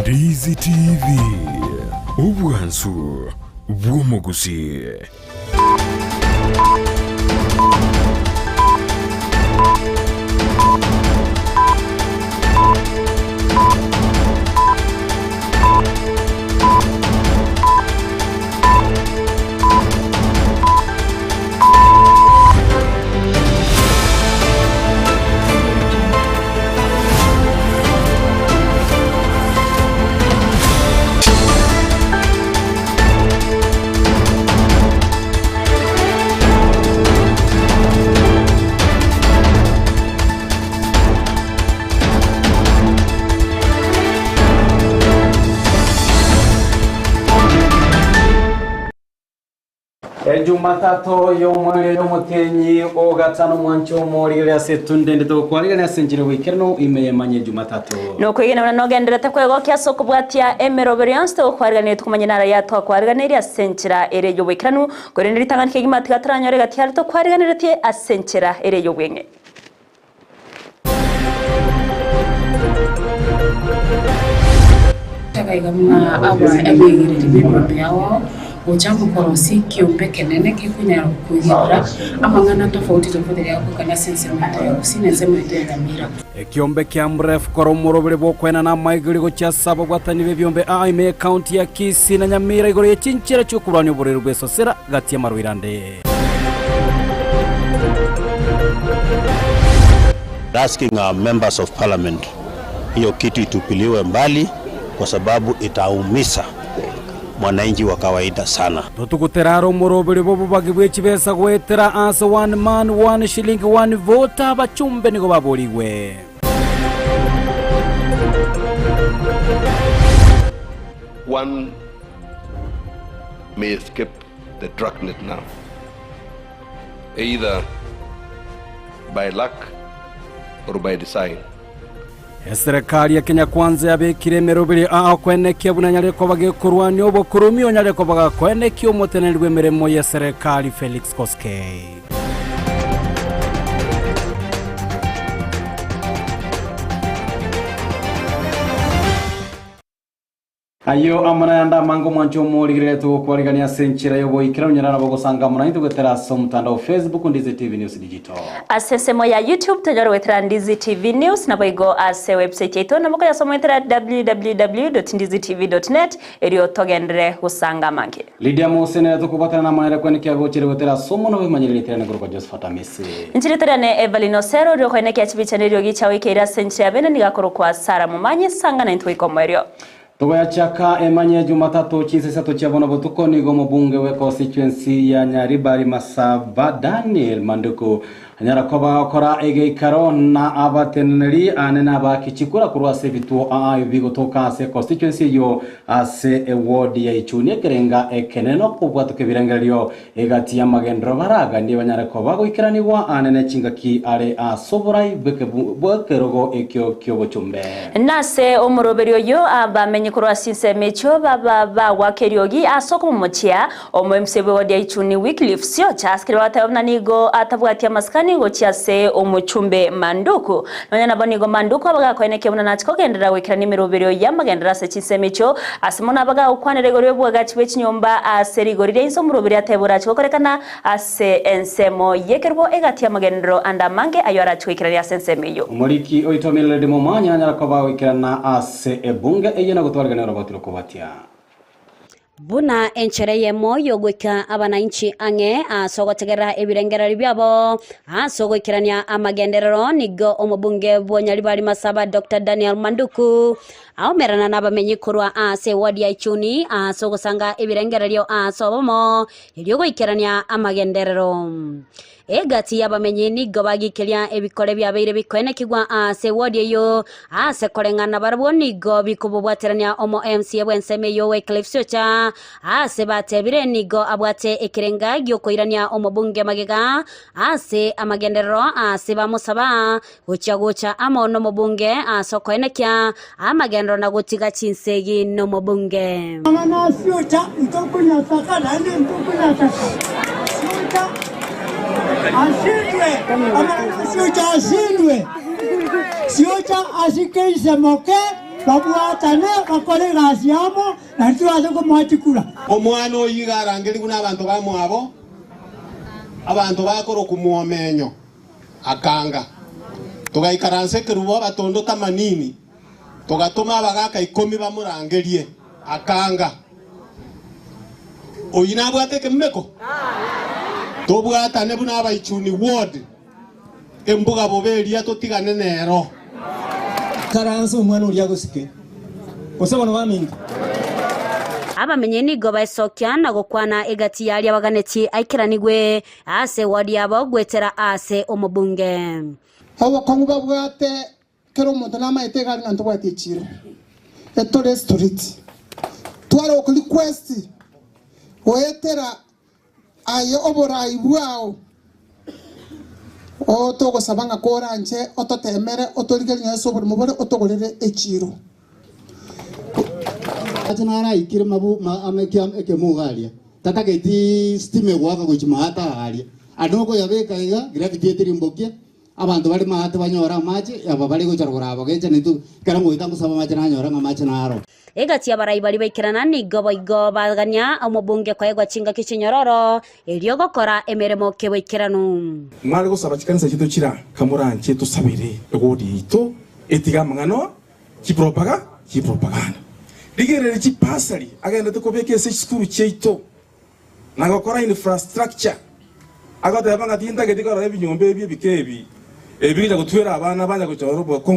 Ndizi TV Ubwansu Bwumugusi. Jumatatu yomwele yomutenyi o gatano mwancho morire asetunde ndito kwalira asenjire weekend imeyemanye Jumatatu no kwigena no genderete kwego kyaso kubwatia emeroberianste okwarigane tukumanye nara yatwa kwariganeri asenjira ere yo weekend gorenderi tanganike gimatika tranyore gatyari to kwariganeri tie asenjira ere yo wenge tagaigamna aba ebigire bibimbe yawo Ojamu korosi kiumbe kenene kikunyara kukuhira amangana tofauti yako kana sensemento ya kusine semento ya gamira kiumbe kya mrefu koromorobere bokwena na maigiri go cyasaba gwatani bebyombe aime county ya Kisii na Nyamira igoro yecinchira cyo kurwanya uburero bwesosera gati ya Marwirande. Asking our members of parliament hiyo kitu itupiliwe mbali kwa sababu itaumisa mwananchi wa kawaida sana. Tutukuteraro morobere bobo bagibwe kibesa gwetera as one man one shilling one vote abachumbe nigo baboliwe. One may escape the dragnet now, either by luck or by design. Serikali ya Kenya Kwanza yabekire merobere kweneke bunanyare ko bagekurwanya obokurumi onyare ko bagakweneke umutenerwe meremo ya serikali Felix Koskei. Ayo amana yanda mango mwancho morigire to kwarigania senchira yobo ikira nyarana bogosanga muna into gwetera somutanda Facebook Ndizi TV News Digital. Asesemo ya YouTube tajaro gwetera Ndizi TV News na boigo ase website yetu na moko ya somo gwetera www.ndizitv.net erio togendere husanga manke. Lydia Mosene tukubata na manere kweneke agochere gwetera somo no bimanyire tena grupo Josephat Amisi. Nchiritera ne Evelyn Osero rio kweneke achibichane rio gicha wikeira senchira bene nigakoro kwa Sara Mumanyi sanga na intwe ikomerio. Togoya chaka emanye Jumatatu chinsesato chabona botuko nigo mubunge we constituency ya Nyaribari Masaba Daniel Manduku anyara koba kora ege karona abateneri anena bakichikura kurwa sevituo bigo toka se constituency yo ase award ya ichuni kerenga ekeneno kubwatu kebirengerio egati ya magendro baraga ndi banyara koba goikiraniwa anene chingaki are asoborai bekerogo ekyo kyobochumbe nase omoroberio yo abamenye kurwa sinse mecho baba wakeriogi asoko mumochia omwemsebe wadi ya ichuni Wycliffe sio chaskiri watabna nigo atabwatia maskani go chiase omuchumbe Manduku nonyana bonigo Manduku abaga kweneke muna natiko gendera wekira nimeroberio ya magendera se chisemecho asimona abaga ukwanere goryo bwaga chibe chinyomba aseri gorire inso muroberio atebura chikorekana ase ensemo yekerbo egati ya magendero anda mange ayora chwekira ya sensemeyo umuriki oitomile de momanya nyara koba wekirana ase ebunge eyena gutwargana robotiro kubatia Buna enchereye moyo gwika abananchi ange asogotegera ebirengera byabo asogokirania amagenderero nigo omubunge bwonyalibali Masaba Dr. Daniel Manduku aumerana nabamenyi kurwa ase wadi ya ichuni asogosanga ebirengera lyo asobomo elyo gwikirania amagenderero egati yabamenyi nigo bagikiria ebikore byabeire bikwenekigwa ase wadi yo ase korengana barabo nigo bikububwaterania omo MC bwensemeyo Wycliffe Socha ase batebire nigo abwate ekirenga gyokoirania omubunge magega ase amagenderero ase bamusaba gucha amono mubunge asokoenekya amagendero na gutiga chinsegi no mubunge Mama Socha ntokunya saka nani ntokunya saka Socha ashindwe Socha ashindwe Socha ashikeisha moke babuatane bakore gasi yamo na tuaze kumwatikura omwana oyigarangeri kuna abantu bamwabo abantu bakoro kumuomenyo akanga tugaikaranse kirubo batondo tamanini tugatuma abagaka 10 bamurangerie akanga oyina bwate kemeko tobwatane buna abaichuni ward embuga boberia totigane nero karanse omwana uri agosike osabona baminga abamenye nigo baisokya na gukwana egati yali abaganeti aikiranigwe ase wadi yabo gwetera ase omubunge abo konguba bwate kero umuntu namayete gari nanto bwate chiro etore street twara ko request wetera aye oborai bwao otogo sabanga koranje ototemere otorigeri nyaso buri mubore otogorere echiro atanara ikire mabu amekiam ekemugalia tata geti stime gwaka kuchimata halia adoko yabeka iga gravity mbokia abantu bali mahate banyora maji aba bali gochara bagecha nitu kara ngo itangu saba maji nanyora ngamachi naro egati abarai bali baikirana ni gobo baganya omubunge kwa egwa chinga kichinyororo elio gokora emeremo kebekiranu mwari gusaba kikanisa kitu kira kamuranje tusabire egodi ito etiga mangano kipropaganda digerere kipasari agenda tukobeke se skuru cheito nagokora infrastructure agata yabanga tinda gedikora ebinyombe bikebi ebinja gutwera abana banya kuchoro ko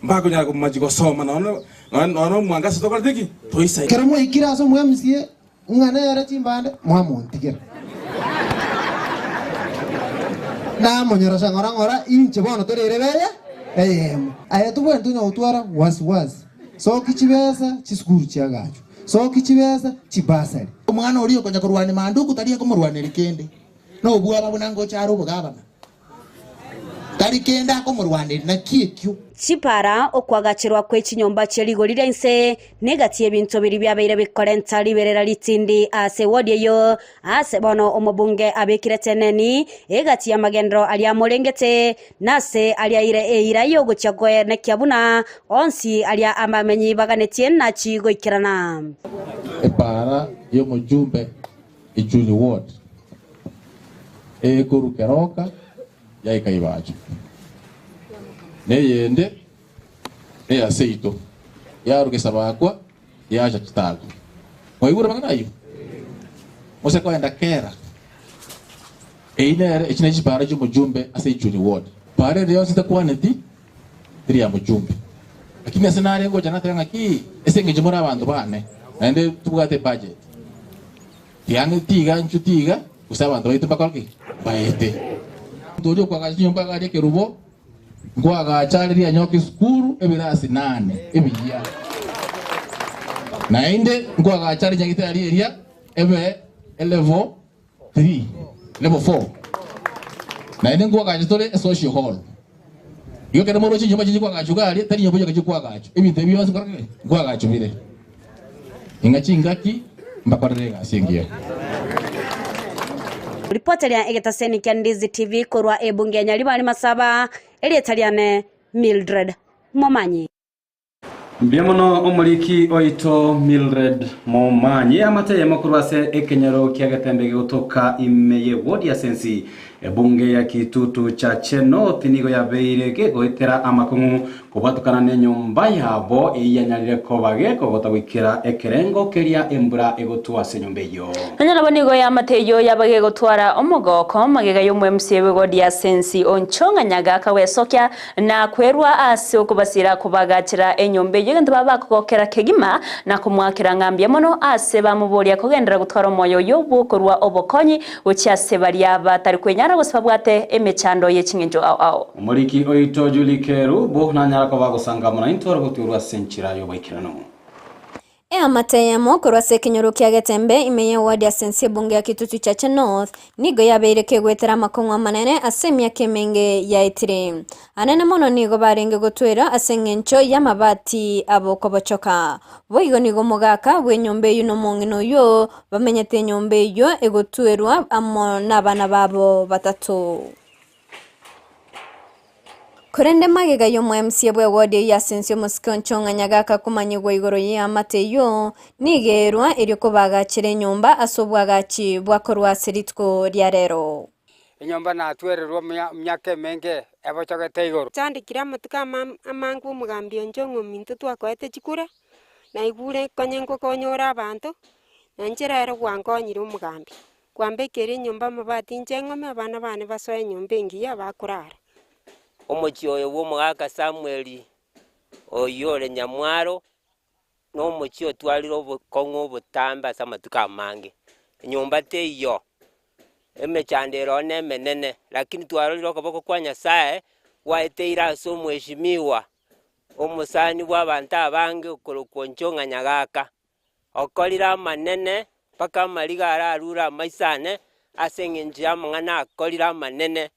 mbako nyara kumaji gosoma no mwangasa tokora tiki toisa keramo ikira so mwamsie ngana yara chimbande mwamontikera na monyora ngora inche bono torere beya aya tubwe ntunya utwara wasi so kichibesa chiskuru chiagacho so kichibesa chibasari omwana ori okonya kurwana manduku tariye kumurwanira kende no bwaba bunango charo bugabana tari kenda kumurwanira na kiekyo chipara okwagachirwa kwe chinyomba cheligorire nse negati ebintu biri byabeire bikorenta liberera litindi ase wodi yo ase bono omubunge abekire teneni egati ya magendro ali amolengete nase ali aire eira yo guchagwe ne kyabuna onsi ali amamenyi baganetie na chigo ikirana epara yo mujumbe ijuni ward guru keroka yaika ibaje neyende seito yaruge sabakwa yaja kitago moigura banganayo mose kwenda kera ine echine chipara cyo mujumbe ase ijuni ward pare leo sitakuwa neti tiri ya mujumbe lakini asenare ngo jana tanga ki esenge jimura abantu bane ende tubugate budget yange tiga nchutiga usaba abantu baito bakalki baete ndojo kwa kanyumba kali kerubo ngwaga chaliria nyoki skuru ebirasi 8 ebiya nainde ngwaga chali nyagite aliria ebe level 3 level 4 nainde ngwaga chitole social hall yo kera moro chinyumba chinyikwa gachugali tani nyumba chikwa gachu ebintu ebiyo sikore ngwaga chubire ingachingaki mbakorere gasingiye Ripoti ya Egetaseni Kandizi TV korwa ebunge nyalibali masaba elietaliane Mildred Momanyi. Mbiamono omuliki oito Mildred Momanyi amateye makuru ase ekenyero kiagatembege gutoka imeye wodi ya sensi ebunge ya kitutu cha Cheno tinigo ya beirege goitera amakungu kubatukana nenyumba yabo iyanyalire kobage kogota wikira ekerengo keria embura egotua senyombeyo nanyala bonigo ya mateyo yabage gotwara omogoko magega yomwe msewe wodi ya sensi onchonga nyaga kawesokya na kwerwa ase okubasira kubagachira enyombeyo gende baba kokera kegima na kumwakira ngambye mono ase bamubolia kogendera gutwara moyo yobukorwa obokonyi ucyase bari abatari kwenyara gusabwate emechando yechingenjo ao omuliki oito Julikeru bo nanyara ko bagusanga muna intoro guturwa senchira yo baikirano amateyemo korwa sekenyoro kiagetembe imeye wadi ya sensi bunge ya kitutu cha North nigo yabeireke gwetera makongwa manene asemya kemenge ya itire anene mono nigo barenge gutwera asengencho ya mabati aboko bochoka boigo nigo mugaka bwenyombe yuno mongino yo bamenyete nyombe yo egotwerwa amo nabana babo batatu Kurende magega yo MCA bwe wodi ya Asensio Muskonchonga nyagaka kumanyigwa igoro ya mateyo nigerwa iri kubagakire nyumba asobwagachi bwakorwa siritko rya rero inyumba natwererwa myaka menge ebochogete igoro chandikira matuka amangu mugambio njongo mintu twakwete chikura na igure konyengo konyora abantu na njira ero gwangonyire umugambi kwambekere nyumba mabati njengome abana bane basoye nyumba ngiya bakurara omochioyo w'omugaka Samuel oyore Nyamwaro n'omochio twaliro obukongo obutamba samatuka amange nyumba teyo emechandero nemenene lakini twaroliro okoboko kwa Nyasaye waeteira ase omweshimiwa omusani bw'abantu abange okorokwonchonga nyagaka okorira amanene paka amariga ararura amaisane ase eng'encho ya amang'ana akorira amanene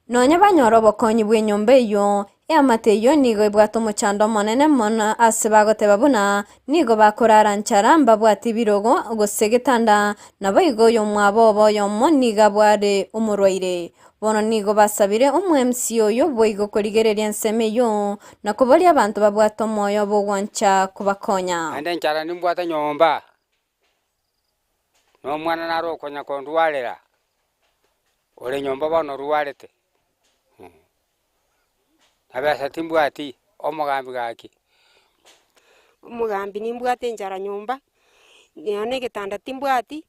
nonya banyoro bokonyi bwe nyumba iyo ya mateyo nigo bwato muchando monene mona ase bagoteba buna nigo bakorara nchara mbabwati birogo gosegetanda nabayigo yo mwabobo yo moniga bware umurwaire bono nigo basabire MCA yo boyigo korigereria nseme yo nakobori abantu babwato moyo bogwancha kubakonya ande nchara nimbwata nyomba no mwana naro konya kondwalera ole nyomba bono ruwarete abasa timbwati omugambi gaki umugambi nimbwate njara nyumba nione getanda timbwati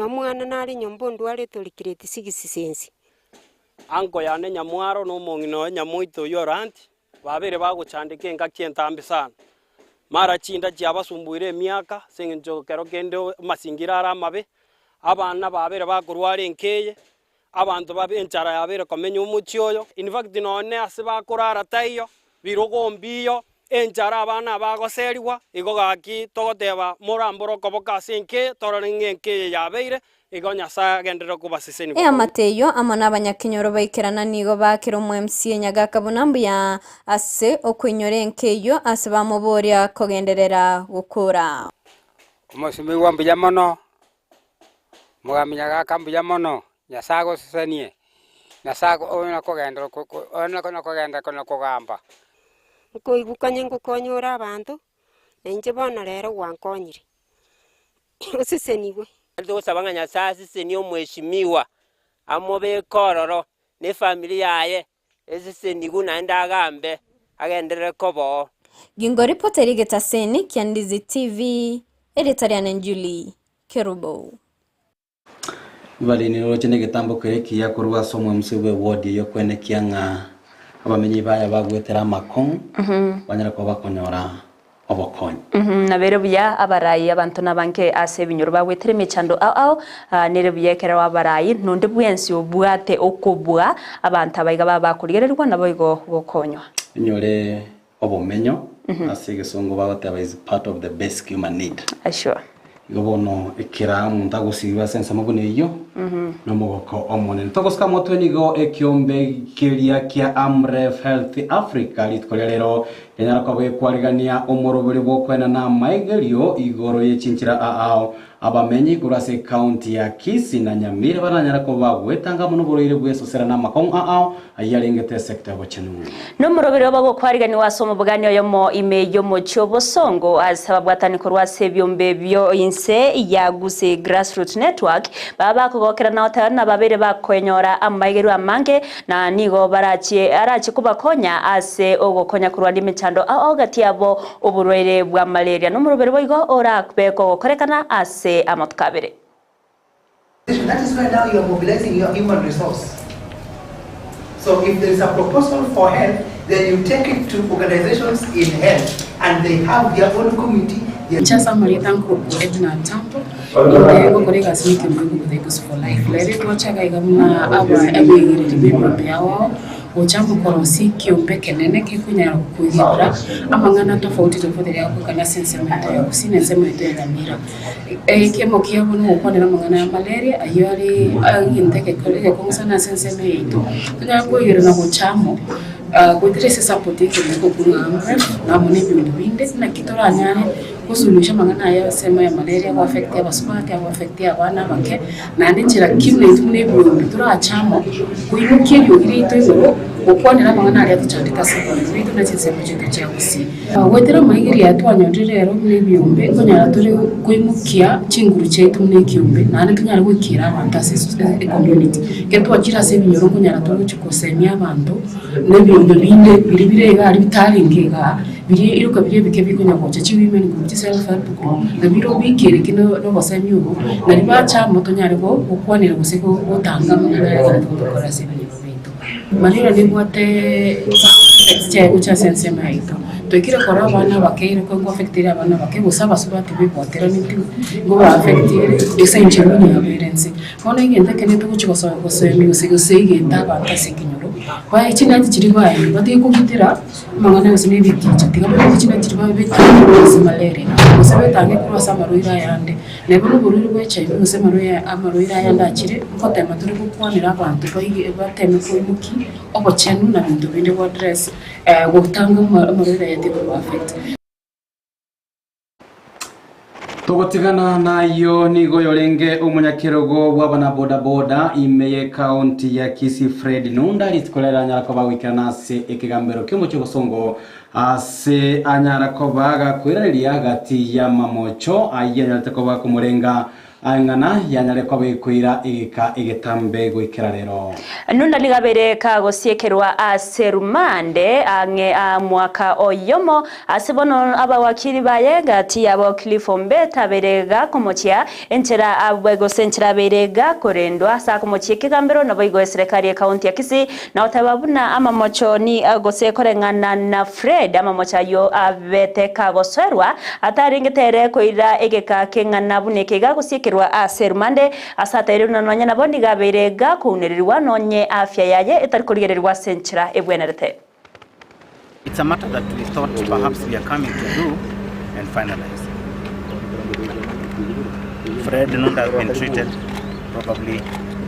omwana nari nyumba ndwale tolikireti sigisisensi anko yane Nyamwaro no mongino nyamoito yoranti babere baguchandike engaki entambi sana mara chinda cyabasumbuire emyaka sengenjo kero kende masingira aramabe abana babere bakurware nkeye abantu babenchara yabere komenya umuchioyo in fact none asiba kurara tayo birogombiyo enchara abana bagoseriwa igo gaki togoteba moramboro koboka sinke tororingenke yabeire igo Nyasaye agendera kubasiseni mateyo amona abanyakinyoro baikirana nigo bakira MCA nyagaka bunambuya ase okwinyore nkeyo ase bamuboria kogenderera gukura umusimi wambuya mono mugamya gaka mbuya mono Nyasago sisanie Nyasago ona kogenda kono kogamba ko ibukanye ngo konyora abantu enje bona rero wankonyire usiseniwe ndo sabanga Nyasaye siseni omweshimiwa amobe kororo ne familia yaye esiseni guna agambe agendere kobo gingo reporteri getaseni Kyandizi TV editorial Julie Kerubo bali ni roche ne getambo kereki ya kurwa somo MCA wodi yo kwene kianga abamenyi baya bagwetera makon banyara ko bakonyora obokonyi nabere buya abarayi abantu nabanke ase binyoro bagwetere mechando ao nere buya kera wabarayi nonde bwensi obwate okobwa abantu abayiga babakurigererwa naboyigo gokonywa nyore obomenyo ase gesongo bagoteba is part of the basic human need sure gobono ekira munta gusiba sensa mabone iyo no mogoko omone tokoska moto nigo ekiombe kiria kia Amref Health Africa litkolero enyara kwa kwarigania omorobere bokwena na maigerio igoro yechinchira ao abamenyi kurase county ya Kisii na Nyamira baranyara ko bagwetanga muno boroire bwesosera na makon ao ayalengete sector bochenu no murobere babo kwarigani wasomo bugani yomo imeyo mo chobosongo asaba bwatani korwa sebyombe byo inse ya guse grassroots network baba kugokera na otana babere bakwenyora amaigeru amange na nigo barachi arachi kubakonya ase ogokonya kurwa limechando ao gatiabo oburwere bwa malaria no murobere boigo ora kubeko gokorekana ase amotkabere. That is why now you are mobilizing your human resource. So if there is a proposal for health, then you take it to organizations in health and they have their own committee. Chasa maritanko Edna Tampo, ndego korega smike mbugu kudekos for life. Lere tuachaga igamuna aba ebigire tibimba byao. Ochambu korosi kiumbe kenene kikunya kuhibra amangana tofauti yako kana sensemento ya kusine nsemento ya Nyamira kemo kiabo no ukonera mangana ya malaria ayori inteke kolege konsana sensemento tunyango yero na gochamo kutrese sapoti ke ko kuna Amref na mone bindu binde na kitora nyane kusuluhisha mangana ya sema ya malaria kwa affect ya basubati ya affect ya bana bake na ndinjira kimwe tumwe byombi turachamo kuyimukiye yogiri ito ukwanira mangana ya tuchandika sema bitu na chisemo cyo cyagusi wetera mahigiri yatwanyonje rero mwe byombi konyara turi kuyimukiya chinguru cyetu mwe kyombi na tunyara gukira abantu asisi community ke twakira se binyoro konyara turi kukosemya abantu n'ibintu binde biri birega ari bitaringega biri iruka biri bike bikonya ko cyachi women group self help group na biro bikere kino no basemya ubu na ribacha moto nyare ko ukwanira guseko utanga mwana ya gukora se binyoro bitu marira ni bote cya gucha sense maito twekire kora abana bakere ko ngo affectira abana bake gusaba subati bibotera n'indi ngo ba affectire desenje bini appearance kone ngenda kene to kuchikoso gusemi usigusege ndaba tasekinyoro kwa ikinati kiri baye badi kugitira mangana yose ne biticha tigaba ikinati kiri baye beti malaria usabe tange kuri samaruira yande nebo n'ubururu bwecaye bose amaruira yande akire mfata amaturi gukwanira abantu bateme ko imuki obochenu na bintu binde wa dress gutanga amaruira yande ko affect Togotigana nayo nigo yorenge umunyakirogo bw'abana boda boda imeye county ya Kisii Fred Nunda litkolera nyara ko bawikana se ekigambero kyo mucyo gusongo ase anyara ko baga kwirariya hagati ya mamocho ayenya ko bakumurenga angana yanyare ko bikwira igetambe gwikira rero Nunda ligabereka gosiekerwa aserumande ange mwaka oyomo asebono abawakiri bayega ati abo Cliffombe taberega kumochia enchera abwego senchera berega korendwa sa kumochia kigambero nabo igo serikali ya county ya Kisii na utababuna ama mocho ni gosekorengana na Fred ama mocha yo abeteka goserwa ataringetere koira egeka kengana bunekega gosiekerwa aserumande asataire nonanya nabondi gaberega kunerirwa nonye afya yaye itarikurigererwa senchira ebwenerete. It's a matter that we thought perhaps we are coming to do and finalize. Fred Nunda has been treated probably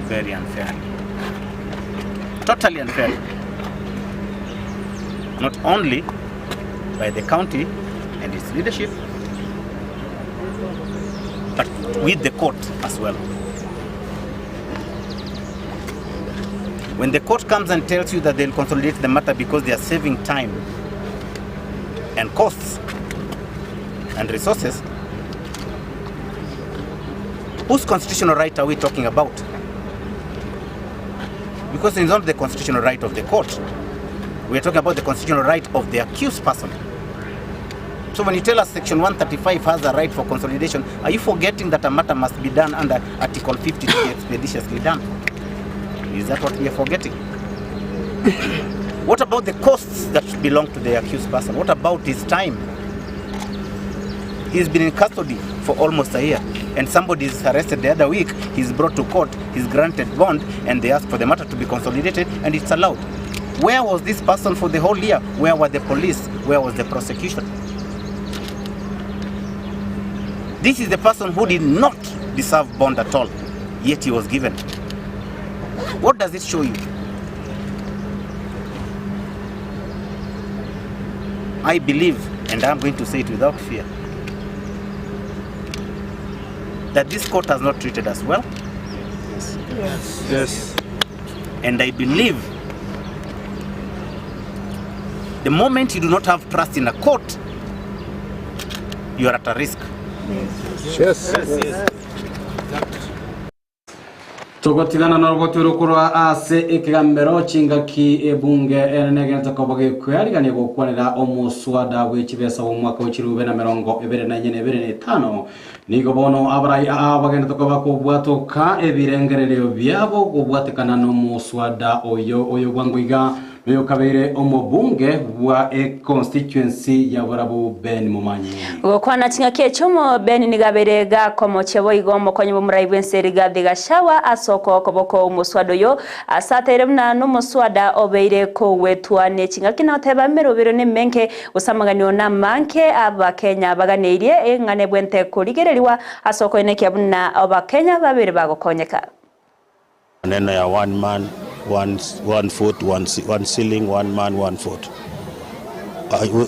very unfairly. Totally unfairly. Not only by the county and its leadership, but with the court as well. When the court comes and tells you that they'll consolidate the matter because they are saving time and costs and resources, whose constitutional right are we talking about? Because it's not the constitutional right of the court. We are talking about the constitutional right of the accused person. So when you tell us Section 135 has a right for consolidation, are you forgetting that a matter must be done under Article 50 to be expeditiously done? Is that what we are forgetting? What about the costs that belong to the accused person? What about his time? He's been in custody for almost a year, and somebody is arrested the other week, he's brought to court, he's granted bond, and they ask for the matter to be consolidated, and it's allowed. Where was this person for the whole year? Where were the police? Where was the prosecution? This is the person who did not deserve bond at all, yet he was given. What does it show you? I believe, and I'm going to say it without fear, that this court has not treated us well. Yes. Yes. And I believe the moment you do not have trust in a court, you are at a risk. Yes. Yes. Togotigana norogotiro kurwa ase ekigambero chingaki ebunge enegenta kobage kwyariganye gukwanira omuswada w'ekibesa w'umwaka w'ikirube na 2024 nigo bono abarai abagenda tokoba kubwatoka ebirengerero byabo kubwatekana no muswada oyo gwangwiga Meyo kabere omobunge wa constituency ya Burabu Ben Mumanyi. Gokwana chingake chomo Ben nigaberega komo chebo igomo konye bumuraibu enseriga digashawa asoko koboko umuswado yo asateremna no muswada obeire ko wetwane chingake na teba merobero ne menke usamaganyo na manke aba Kenya baganeirie ngane bwente kurigereriwa asoko ene kyabuna aba Kenya babere bagokonyeka. Neno ya one man, one foot, one ceiling, one man, one foot.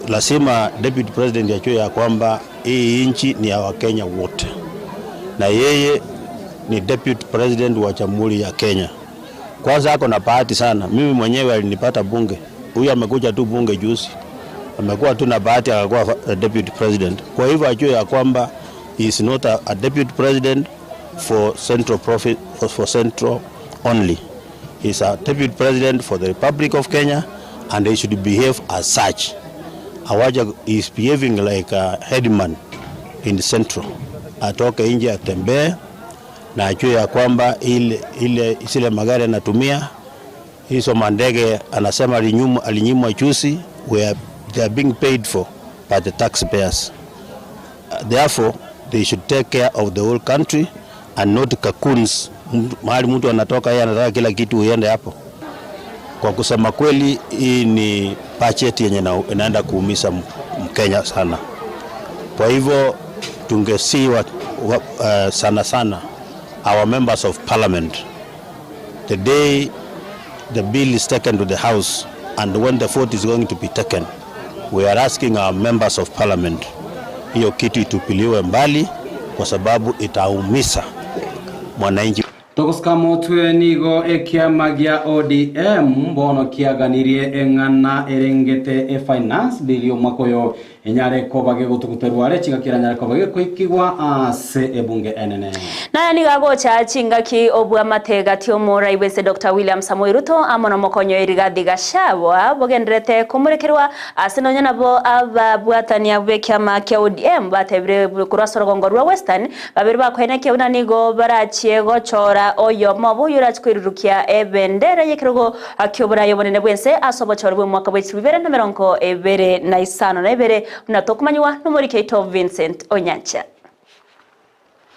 lazima deputy president ajue ya kwamba hii nchi ni ya Wakenya wote, na yeye ni deputy president wa Jamhuri ya Kenya. Kwanza ako na bahati sana, mimi mwenyewe alinipata bunge, huyu amekuja tu bunge juzi, amekuwa tu na bahati akakuwa deputy president. Kwa hivyo ajue ya kwamba he is not a deputy president for central profit, for central only. He is a deputy president for the Republic of Kenya, and he should behave as such. Awaja is behaving like a headman in the central. Atoke nje atembee na ajue ya kwamba ile magari anatumia hizo mandege anasema alinyimwa juzi, they are being paid for by the taxpayers. Therefore, they should take care of the whole country and not cocoons. Mahali mtu anatoka yeye anataka kila kitu uende hapo. Kwa kusema kweli, hii ni budget yenye inaenda kuumiza Mkenya sana. Kwa hivyo tungesi sana our members of parliament, the day the bill is taken to the house and when the vote is going to be taken, we are asking our members of parliament, hiyo kitu itupiliwe mbali kwa sababu itaumiza mwananchi. Tokoskamo twe nigo ekiama gia ODM bono kiaganirie engana erengete finance bilio makoyo enyare kobage gutukuterware chingakira nyare kobage kuikigwa ase ebunge enene na ni gago cha chingaki obwa matega tio mora ibese Dr. William Samoei Ruto amono mokonyo Rigathi Gachagua bogendrete kumurekerwa ase no nyanabo ababwatania bekiama kia ODM batebre kurasorogongo rwa Western babiri bakwene kiuna nigo barachie gochora oyo mabu yurachkwirukia ebendera yekirogo akiobora yobonene bwense asobochorwe mwaka bwa 2025 na ibere unatokumanywa n'umuri Keito Vincent Onyancha.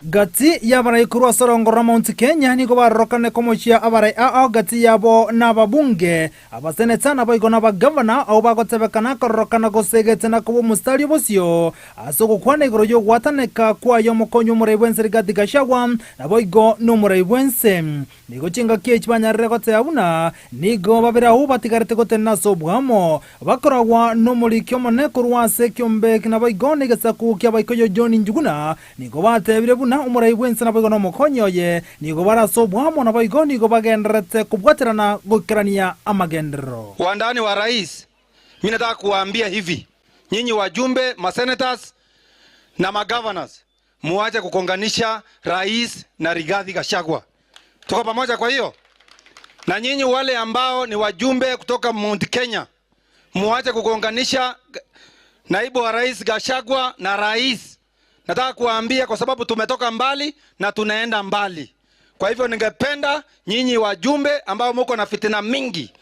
Gati yabarai kurwa sorongora Mount Kenya niko barokane komochia abarai gati yabo n'ababunge abaseneta n'abayigo n'abagavana aho bagotebekana korokana gosegetena kubo mustari bosio asoko kwana igoro yo gwataneka kwa yo mokonyo murebwense Rigathi Gachagua n'abayigo n'umurebwense nigo chinga kiechbanyarre gote abuna nigo babira hu batigarete gote naso bwamo bakoragwa n'umuri kyomone kurwa se kyombe n'abayigo negesa ku kyabayiko yo John Njuguna nigo batebire na umuraibwense na bayigo mokonyoye nigo barasobwamo na bayigo nigo bagendrete kubwaterana gukirania amagendero. Wandani wa rais, mimi nataka kuwaambia hivi, nyinyi wajumbe, masenators na magovernors, muache kukonganisha rais na Rigathi Gachagua. Tuko pamoja kwa hiyo? Na nyinyi wale ambao ni wajumbe kutoka Mount Kenya, muache kukonganisha naibu wa rais Gachagua na rais. Nataka kuambia kwa sababu tumetoka mbali na tunaenda mbali. Kwa hivyo ningependa nyinyi wajumbe ambao mko na fitina mingi,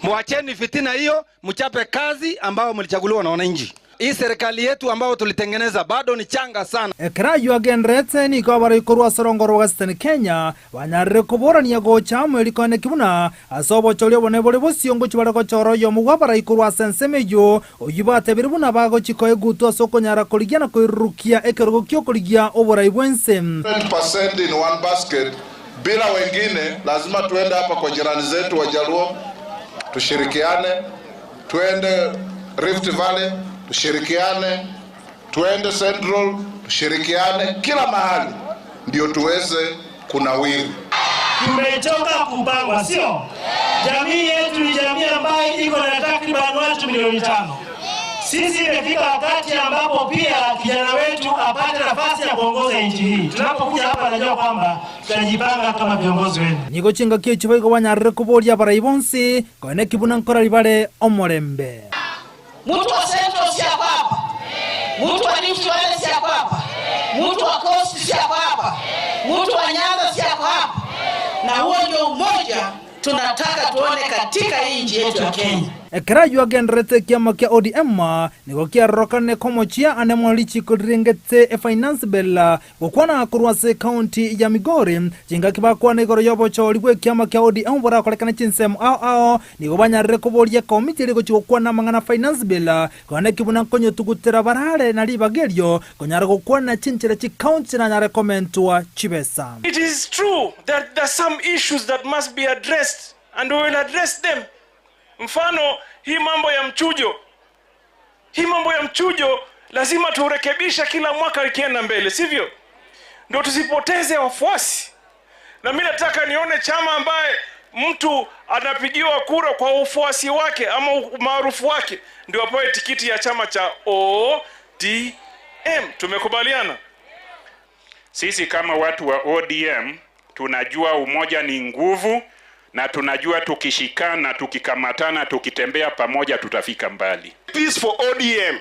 muacheni fitina hiyo, mchape kazi ambao mlichaguliwa na wananchi. Hii serikali yetu ambao tulitengeneza bado ni changa sana. Ekarayu agendrete niko abari kurwa sorongoro Western Kenya banyarre kuborania gocha mwelikone kibuna asobo cholyo bone bole bosiongo chibara ko choro yo mugwabara ikurwa sensemejo oyibate biribuna bago chikoye gutu asoko nyara koligiana koirukia ekerogo kyo koligia obora ibwense 10% in one basket bila wengine. Lazima tuende hapa kwa jirani zetu wa Jaluo tushirikiane, tuende Rift Valley tushirikiane, tuende Central tushirikiane, kila mahali ndio tuweze kunawiri. Tumechoka kupangwa, sio? Jamii yetu ni jamii ambayo iko na takriban watu milioni 5. Sisi imefika wakati ambapo pia kijana wetu apate nafasi ya kuongoza nchi hii. Tunapokuja hapa najua kwamba tutajipanga kama viongozi wenu. Nigo chinga kicho bego banyarre kuboria barayibonsi kone kibuna nkora libare omorembe. Mtu wa Central si hapa. Mtu wa Rift Valley si hapa. Mtu wa Coast si hapa. Mtu wa Nyanza si hapa. Na huo ndio umoja tunataka tuone katika hii nchi yetu ya Kenya. Ekarayu agendrete kiama kia ODM nigo kia rokane komochia anemolichi kuringete finance bill gukwana kurwase county ya Migori jinga kibakwa negoro yobo choligwe kiama kia ODM bora kolekana chinsem nigo banyarre kuboria committee ligo chukwana mangana finance bill kone kibuna konyo tugutera barare na libagerio konyara gukwana chinchira chi county na nyare komentwa chibesa. It is true that there are some issues that must be addressed and we will address them. Mfano hii mambo ya mchujo Hii mambo ya mchujo lazima turekebisha kila mwaka ikienda mbele, sivyo? Ndio tusipoteze wafuasi. Na mimi nataka nione chama ambaye mtu anapigiwa kura kwa ufuasi wake ama maarufu wake ndio apewe tikiti ya chama cha ODM. Tumekubaliana? Sisi kama watu wa ODM tunajua umoja ni nguvu, na tunajua tukishikana, tukikamatana, tukitembea pamoja tutafika mbali. Peace for ODM.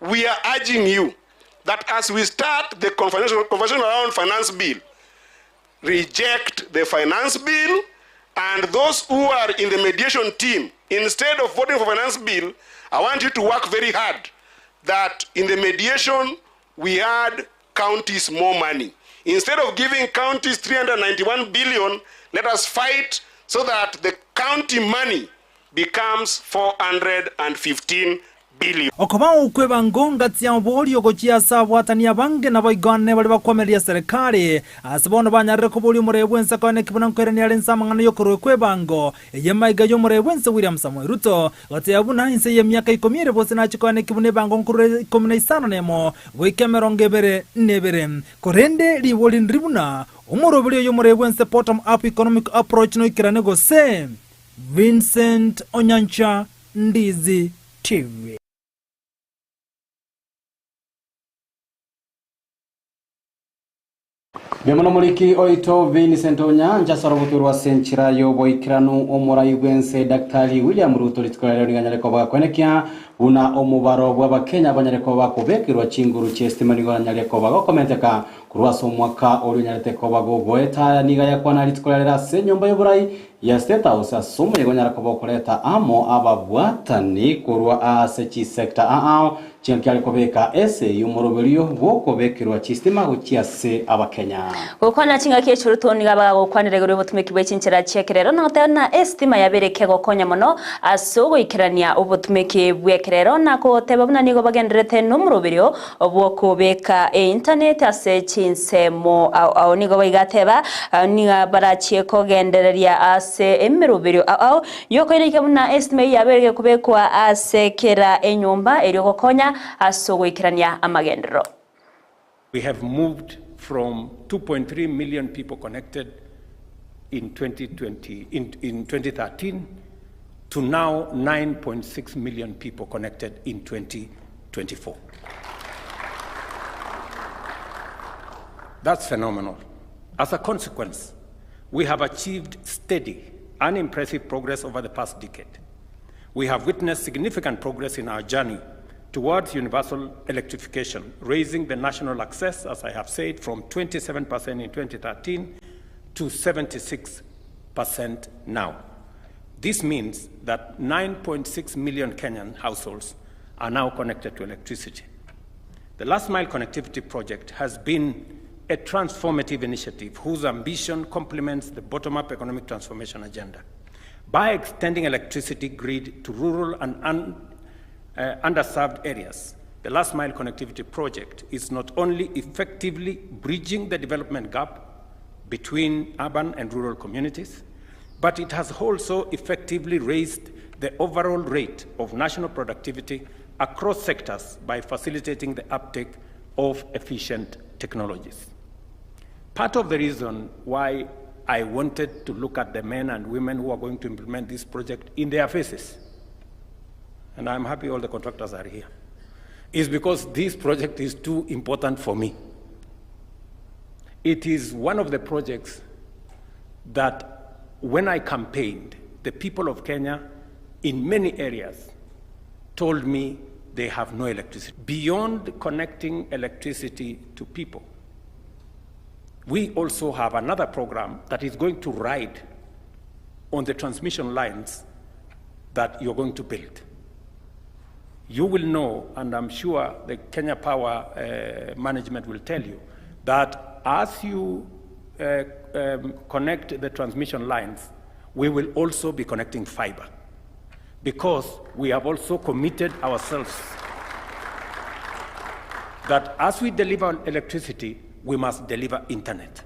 We are urging you that as we start the conversation around finance bill, reject the finance bill, and those who are in the mediation team, instead of voting for finance bill, I want you to work very hard that in the mediation we add counties more money. Instead of giving counties 391 billion, let us fight so that the county money becomes 415 billion. Okoma ukweba ngonga tia obori ogochia sabwatania bange na boigane bali bakwameria serikali asibono banyarre kubuli murebwensa kone kibona nkwere ali nsamangana yokoro kwebango eyemaiga yo murebwensa William Samoei Ruto goteabuna inse yemyaka 10 bose na chikone kibune bango nkuru 15 nemo boikemerongebere nebere korende liboli ndribuna umurobuli yo murebwensa bottom up economic approach no ikirane gose Vincent Onyancha, Ndizi TV. Bemono muliki oito Vincent Onyancha sorobuturwa senchira yo boikiranu omuraigwense Daktari William Ruto litkolero nganyaleko bakwenekia una omubaro bw'abakenya abanyaleko bakubekirwa chinguru chestimani nganyaleko bagokomenteka kurwaso mwaka olunyaleko bagogweta niga yakwana litkolera senyomba y'Uburayi ya State House asumu nganyaleko bakoleta amo ababwatani kurwa asechi sector Chiankiali kobeka ese yumurobelio wokobekirwa chistima guchiase abakenya. Gukwana chinga kechurutoni gaba gukwanire botumekibwe chinchira chekerero na estima yabereke gokonya mono asogo ikirania obotumeke bwekerero nako tebabuna nigo bagenderete nomurobelio obwokobeka internet ase chinsemo au nigo bayigateba niga barachie kogendereria ase emirobelio au yokoireke buna estima yabereke kubekwa ase kera enyumba eri gokonya. We have moved from 2.3 million people connected in 2013 to now 9.6 million people connected in 2024. That's phenomenal. As a consequence, we have achieved steady and impressive progress over the past decade. We have witnessed significant progress in our journey towards universal electrification, raising the national access, as I have said, from 27% in 2013 to 76% now. This means that 9.6 million Kenyan households are now connected to electricity. The Last Mile Connectivity Project has been a transformative initiative whose ambition complements the bottom-up economic transformation agenda. By extending electricity grid to rural and underserved areas, the Last Mile Connectivity Project is not only effectively bridging the development gap between urban and rural communities, but it has also effectively raised the overall rate of national productivity across sectors by facilitating the uptake of efficient technologies. Part of the reason why I wanted to look at the men and women who are going to implement this project in their faces, and I'm happy all the contractors are here, is because this project is too important for me. It is one of the projects that when I campaigned, the people of Kenya in many areas told me they have no electricity. Beyond connecting electricity to people, we also have another program that is going to ride on the transmission lines that you're going to build. You will know, and I'm sure the Kenya Power management will tell you, that as you connect the transmission lines, we will also be connecting fiber, because we have also committed ourselves that as we deliver electricity, we must deliver internet.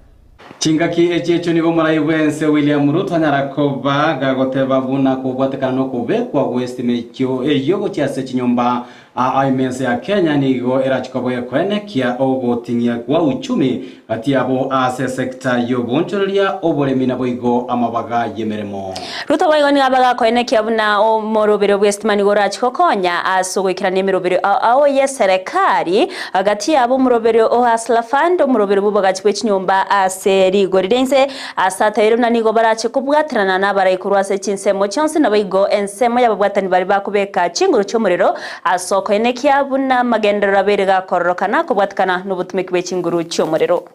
Chingaki echecho nigo maraiwense William Ruto nyarakoba gagoteba buna kubwatekano kubekwa gwestimekyo eyogo cyase kinyumba aimense ya Kenya nigo erachikoboye kwenekia ogotinya kwa uchumi kati yabo ase sekta yobonchoria oboremi na boigo amabaga yemeremo. Ruto boigo ni abaga kwenekia buna omorobero bwestimani gorachikokonya asogwikira nemirobero ao ye serikali agati yabo morobero o Hustler Fund omorobero bubagachi bw'ikinyumba ase rigorirense asatairo na nigo barachikubwatirana n'abarayikurwa se chinsemo cyonse naboigo ensemo yababwatani bari bakubeka chinguru cy'umuriro asoko enekia buna magendero aberega kororokana kubwatikana n'ubutumiki bw'ikinguru cy'umuriro.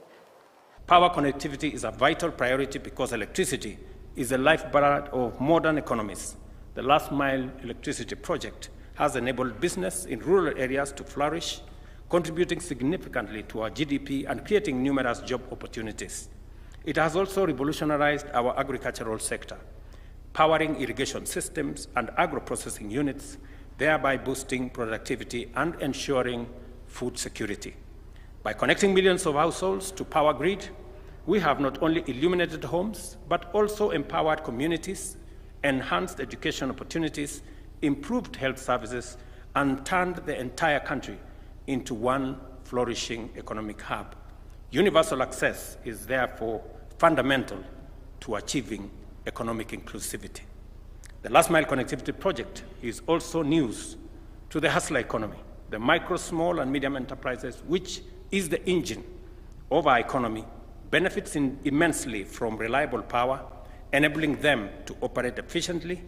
Power connectivity is a vital priority because electricity is the lifeblood of modern economies. The last mile electricity project has enabled business in rural areas to flourish, contributing significantly to our GDP and creating numerous job opportunities. It has also revolutionized our agricultural sector, powering irrigation systems and agro-processing units, thereby boosting productivity and ensuring food security. By connecting millions of households to power grid, we have not only illuminated homes, but also empowered communities, enhanced education opportunities, improved health services, and turned the entire country into one flourishing economic hub. Universal access is therefore fundamental to achieving economic inclusivity. The last mile connectivity project is also news to the hustler economy, the micro, small, and medium enterprises, which is the engine of our economy, benefits immensely from reliable power, enabling them to operate efficiently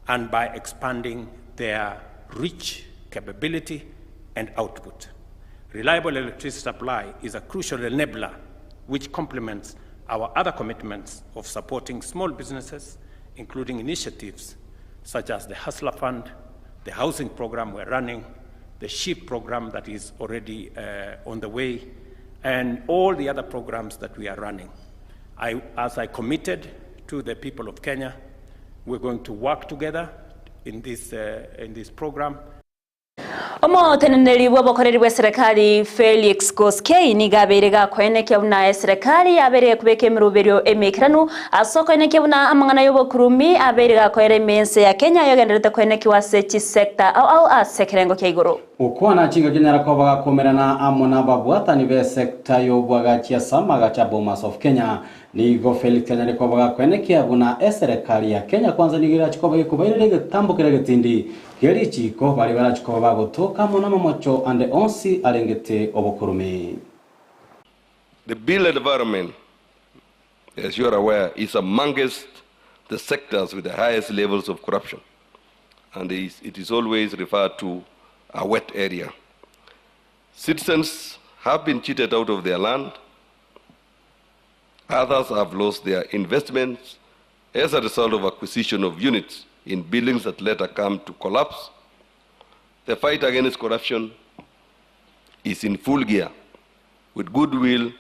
and by expanding their reach, capability, and output. Reliable electricity supply is a crucial enabler which complements our other commitments of supporting small businesses, including initiatives such as the Hustler Fund, the housing program we're running, the SHIP program that is already on the way, and all the other programs that we are running. As I committed to the people of Kenya, we're going to work together in this program. Omo teneneri wabokoreri wa serikali Felix Koskei nigaberega kwenekya buna serikali abereye kubeka emirubero emekiranu asoko enekya buna amangana yobokurumi aberega kwere mense ya Kenya yogenderete kwenekya sechi sector au asekerengo kyaigoro ukwana chinga kinyara ko bagakomerana amona babwatani be sector yobwaga chia samaga cha Bomas of Kenya nigo Felix Kanyari ko bagakwenekya buna serikali ya Kenya kwanza nigira chikoba kubairege tambukira getindi geri chiko bali bara chikoba bagotoka mona mamocho ande onsi arengete obokurumi. The built environment, as you are aware, is amongst the sectors with the highest levels of corruption, and it is always referred to a wet area. Citizens have been cheated out of their land. Others have lost their investments as a result of acquisition of units in buildings that later come to collapse. The fight against corruption is in full gear, with goodwill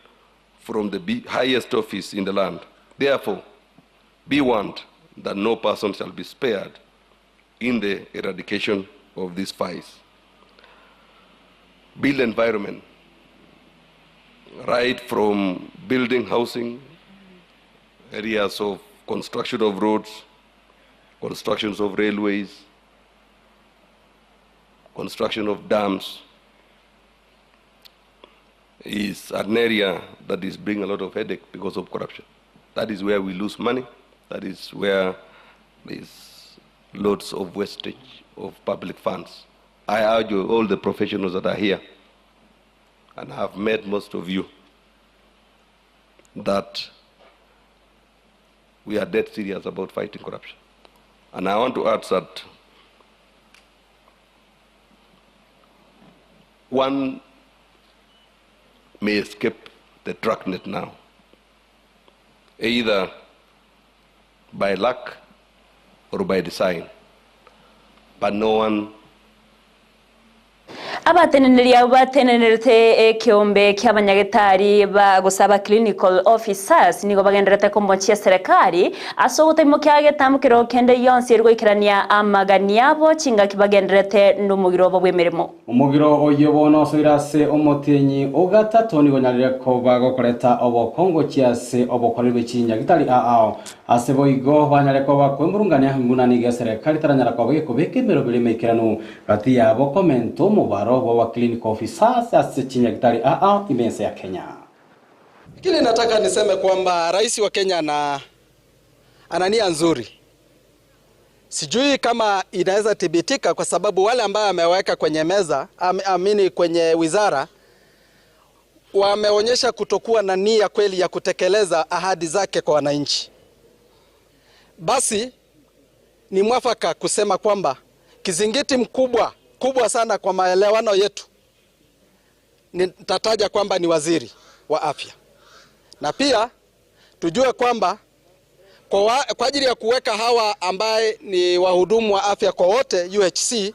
from the highest office in the land. Therefore, be warned that no person shall be spared in the eradication of these vices. Build environment, right from building housing, areas of construction of roads, constructions of railways, construction of dams, is an area that is bringing a lot of headache because of corruption. That is where we lose money. That is where there's loads of wastage of public funds. I urge all the professionals that are here, and I have met most of you, that we are dead serious about fighting corruption. And I want to add that one may escape the dragnet now, either by luck or by design, but no one abatenenerete kiombe ky'abanyagetari bagusaba clinical officers nigo bagenderete kombochia serikali asogotemo kyagetamukiro kende yonsi rwikirania amaganiabo chinga kibagenderete n'umugiro bw'emirimo umugiro oyobono soirase omotenyi ogatatu nigo nyarire ko bagokoreta obokongo kiase obokorerwe chinyagitari ao aseboigo banyare ko bakwemurungania ngunani ge serikali taranyara ko bekemero bilemekirano gati yabo komento mubaro wa clinical officers ase chinyagitari imense ya Kenya. Kile nataka niseme kwamba rais wa Kenya ana nia nzuri. Sijui kama inaweza thibitika kwa sababu wale ambao ameweka kwenye meza, kwenye wizara, wameonyesha kutokuwa na nia kweli ya kutekeleza ahadi zake kwa wananchi. Basi ni mwafaka kusema kwamba kizingiti kubwa sana kwa maelewano yetu, nitataja kwamba ni waziri wa afya. Na pia tujue kwamba kwa ajili ya kuweka hawa ambaye ni wahudumu wa afya kwa wote UHC,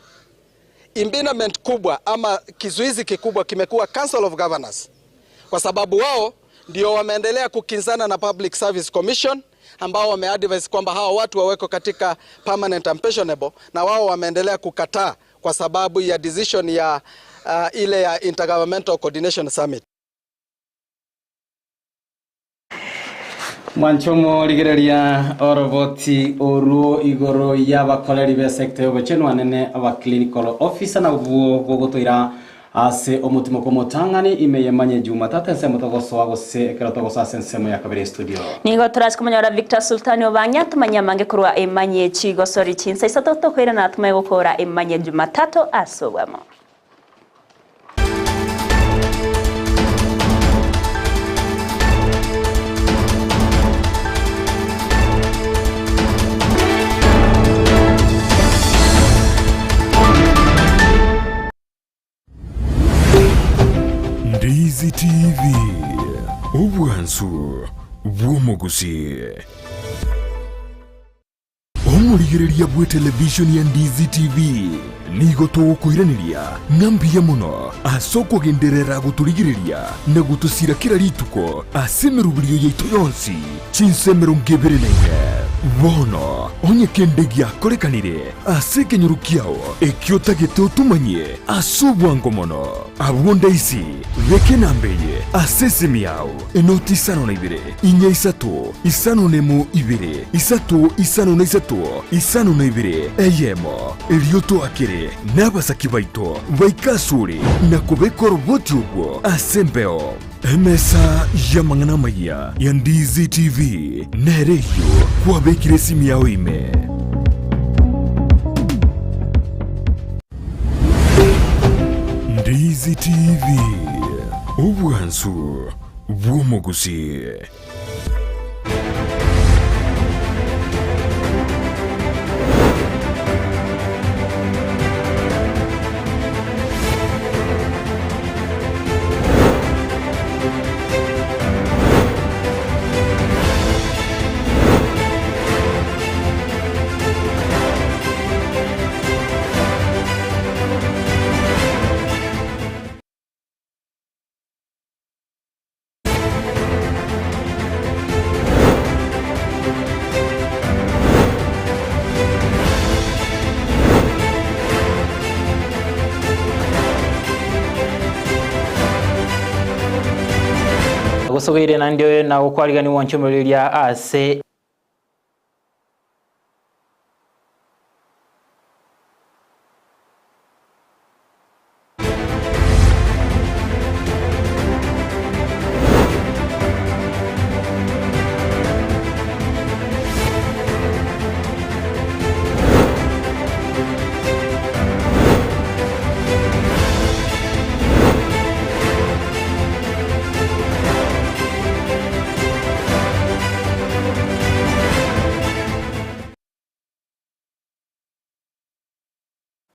impediment kubwa ama kizuizi kikubwa kimekuwa Council of Governors, kwa sababu wao ndio wameendelea kukinzana na Public Service Commission ambao wameadvise kwamba hawa watu waweko katika permanent and pensionable, na wao wameendelea kukataa kwa sababu ya decision ya ile ya Intergovernmental Coordination Summit. Mwanchomo ligereria oroboti oru igoro y'abakoleri be sector y'obochenwa anene aba clinical officer na bugotoira ase omutimo komotangani imeyemanye Jumatatu nsemo togosoa gose ekrotogosa sensemo ya kabiri studio nigo turazi kumanyora Victor Sultani obanya tumanya mange kurwa emanye chigo sori chinsa isatoto kwera na tumaye gukora emanye Jumatatu asowamo. Ndizi TV obwansu bwomogusi omurigereria bwe television ya Ndizi TV nigo tukuiraniria ngambia muno asoko genderera guturigireria na gutusira kira rituko asemerubirio yaitu yonsi chinsemero ngeberenenge bono onye kendegia korekanire aseke nyurukiao ekiotagete utumanye asubwango mono abwonda isi reke nambeye asese miao enoti isano na ibere inya isato isano nemo ibere isato isano na isato isano na ibere eyemo elioto akere n'abasaki baito baikasuri na kubeko roboti ubwo asembeo emesa ya mangana maya ya Ndizi TV nereyo kwa bekire simu yao ime Ndizi TV obwansu bwomogusi Gusogere nandio na ukwarigani wanchomereria ase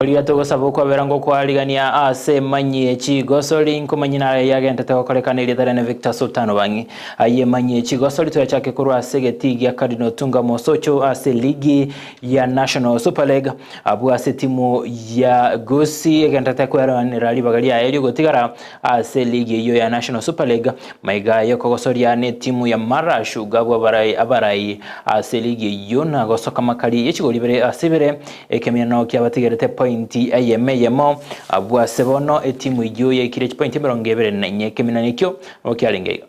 Olia togo sabo kwa verango kwa aligania ase manye chigosoli nkomanyina yagente te okorekana ile dare na Victor Sultan Wangi aye manye chigosoli to yachake kurwa ase getigi ya Cardinal Tunga Mosocho ase ligi ya National Super League abu ase timu ya Gosi yagente te kwa rali bagalia elio gotigara ase ligi yo ya National Super League maiga yoko gosori ane timu ya Mara Sugar abarai ase ligi yo na gosoka makali yechigoli bere asibere ekemino kya bategerete pointi ayemeyemo abwa sebono etimu igiyo yekire pointi 24 kemina nikyo okyaringega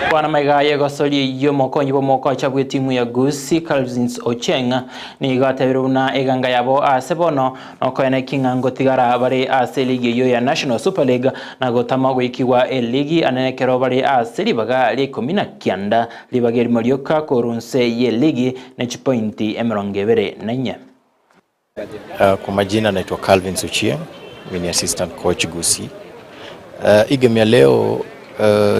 Bwana maiga yegosoli yo mokonyi bo mokocha bwe timu ya Gosi Calvins Ochenga ni gatabiruna eganga yabo asebono nokoene kingango tigara bari ase ligi yo ya National Super League na gotama gwikiwa eligi anenekero bari ase libaga likomina kianda libageri marioka korunse ye ligi na pointi 24. Kwa majina naitwa Calvins Ochenga, mimi ni assistant coach Gosi. Igame ya leo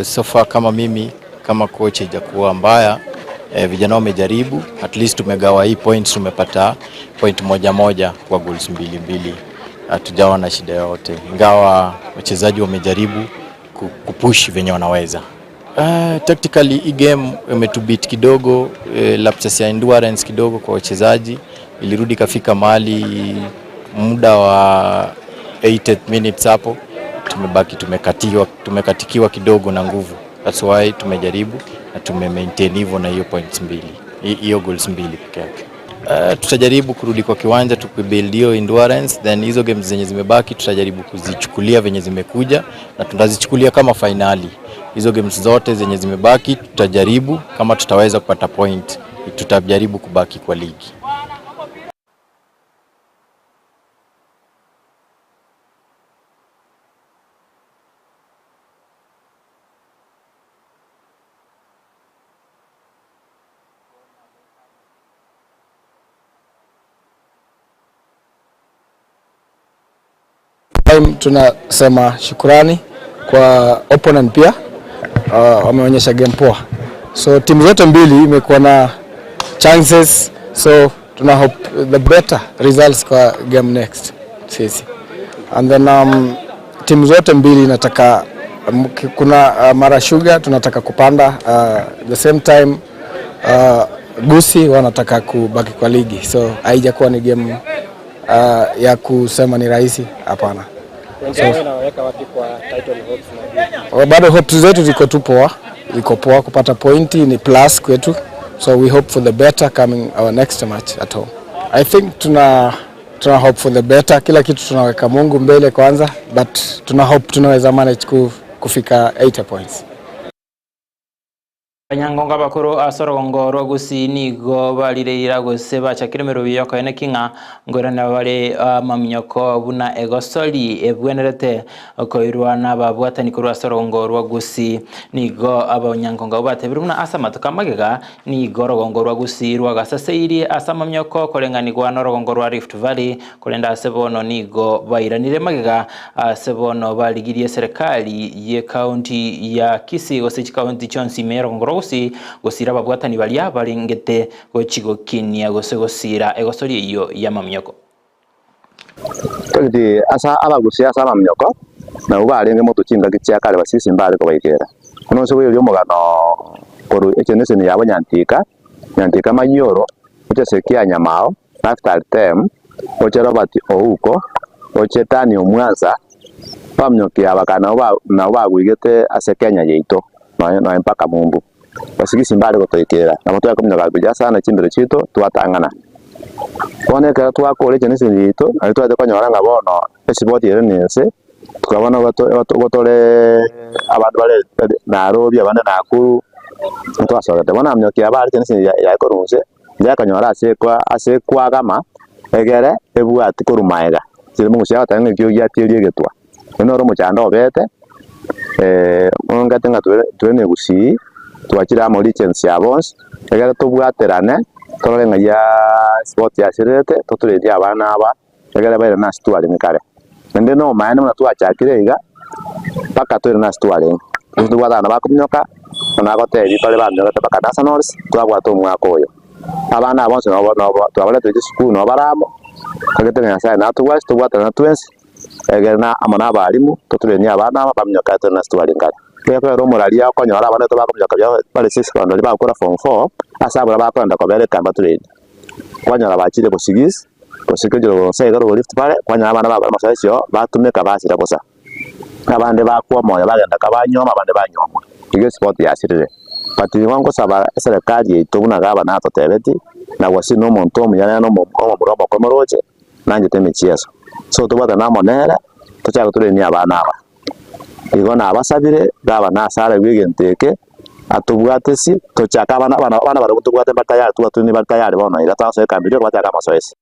so far kama mimi kama coach haijakuwa mbaya, vijana wamejaribu, at least tumegawa hii points, tumepata point moja kwa goals 2-2, hatujawa na shida yote, ingawa wachezaji wamejaribu kupush venye wanaweza. Tactically hii game imetubit kidogo, lapses ya endurance kidogo kwa wachezaji, ilirudi kafika mahali muda wa 80 minutes hapo tumekatikiwa kidogo na nguvu. That's why tumejaribu na tumemaintain hivyo na hiyo points 2, hiyo goals 2 pekee yake. Tutajaribu kurudi kwa kiwanja tukibuild hiyo endurance, then hizo games zenye zimebaki tutajaribu kuzichukulia venye zimekuja na tutazichukulia kama finali. Hizo games zote zenye zimebaki tutajaribu, kama tutaweza kupata point tutajaribu kubaki kwa ligi. Tunasema shukrani kwa opponent pia, wameonyesha game poa. So timu zote mbili imekuwa na chances, so tuna hope the better results kwa game next sisi. And then timu zote mbili nataka kuna Mara Sugar tunataka kupanda, the same time Gosi wanataka kubaki kwa ligi, so haijakuwa ni game ya kusema ni rahisi, hapana. So, bado hopes zetu ziko poa kupata pointi ni plus kwetu, so we hope for the better coming our next match at home. I think tuna hope for the better, kila kitu tunaweka Mungu mbele kwanza, but tuna hope tunaweza manage kufika 80 points. Nyangonga bakuru asorogongo Gosi nigo balireira goseba chakiremero biyoko ene kinga ngorana bale mamnyoko buna egosoli ebwenerete koirwana babwatani kuru asorogongo Gosi nigo abanyangonga batebiruna asamatu kamagega nigo rogongo Gosi rwagasaseiri asamamnyoko kolenganirwa norogongo Rift Valley kolenda sebono nigo bairanire magega sebono baligirie serikali ye county ya Kisii gose county chonsi mero ngoro gusi gusira babwatani balia baringete gochigokinia gosira egosori iyo ya mamyoko tolidi asa abagusia asa mamyoko na ubarenge moto chinga kichya kale basisi mbale ko bayikera kuno so yo mugano koru echenese ni yabo nyantika mayoro uche sekia nyamao after term uche Robert Ouko uche Tani Omwanza pamnyoki abakana na bagwigete ase Kenya yeito no empaka mumbu basisi mbale ko toikera na moto yakomnyoka bija sana chimbere chito twatangana kone ka twakore chenese yeito ali twate konyora ngabono esiboti ere nese tukabona gotore abantu bale Nairobi abana Nakuru twasogete bona mnyoki abali chenese ya korunse yakanyora asekwa gama egere ebwati kurumaega kiri mu cyaka tange kyo yatiriye getwa noro mu cyanda obete ngate ngatwene gusi twakira mu license ya bons egere tubwaterane tororenga ya sport ya sirete toturedi abana aba egere bayire na stwali mikare nende no maana muna twachakire iga paka tori na stwali tubwatana bakumnyoka na goteri tole bamnyoka paka nationals twabwato mwako oyo abana abonse no twabale tuje school no baramo kagetenya sai na tuwas tubwata na twes egerna amana abalimu totureni abana bamnyoka to na stwali ngale keko ro morali ya konyora abana to bakumnyoka bya bale 6 kondo bakora form 4 asabura bakonda ko bere kamba turedi kwanyara bachire ko sigis ko sikejero sai garo lift pale kwanyara abana bakora masayisyo batumeka basira kosa abande bakwa moya bagenda kabanyoma abande banyoma ige sport ya sirire pati wango saba serikali ituna gaba na totebeti na wasi no monto muyana no muromo komoroje nanje teme chieso so tubata na monera tuchaka tule ni abana aba igona abasabire gaba na sara wigenteke atubwatesi tuchaka abana bari kutubwate batayari tubatuni batayari bona ira taso ekambiro bataka masoesi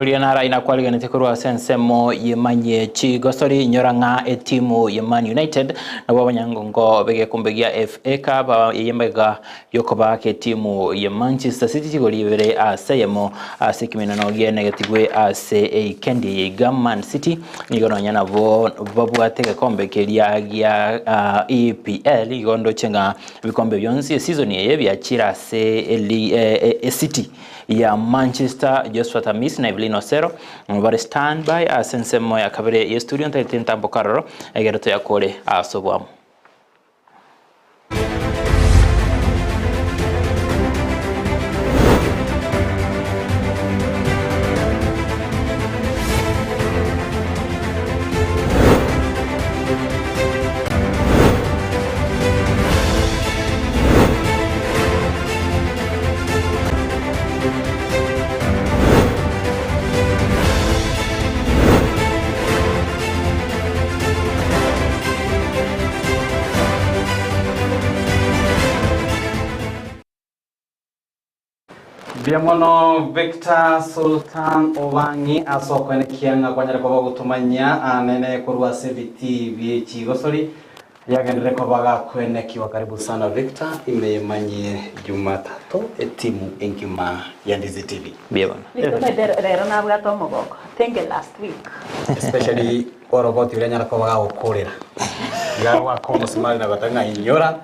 Lianara inakwaliganite kurwa sensemo yemanye chigosori nyoranga etimu ya Man United na wabanyangongo bege kumbegia FA Cup yembega yokoba ke timu ya Manchester City chigolibere aseyemo asikimena no gene getigwe ase kendi ya Man City nigono nyana babwate kombe kelia ya EPL igondo chenga bikombe byonsi season ye byachira se City ya Manchester Joshua Tamis na Evelyn Osero bari standby asensemo ya kabere ya studio ntatinta mbokaroro egereto yakore asobwamo Biamono Victor Sultan Owangi asokone kianga kwanyara kwa gutumanya anene kurwa TV chigosori yagendere kwa baga kwene kiwa karibu sana Victor imemanye Jumatatu timu engima ya Ndizi TV biamono rero nabwa tomogoko tenge last week especially oroboti uranyara kwa baga ukorera yawa kono simali na batanga inyora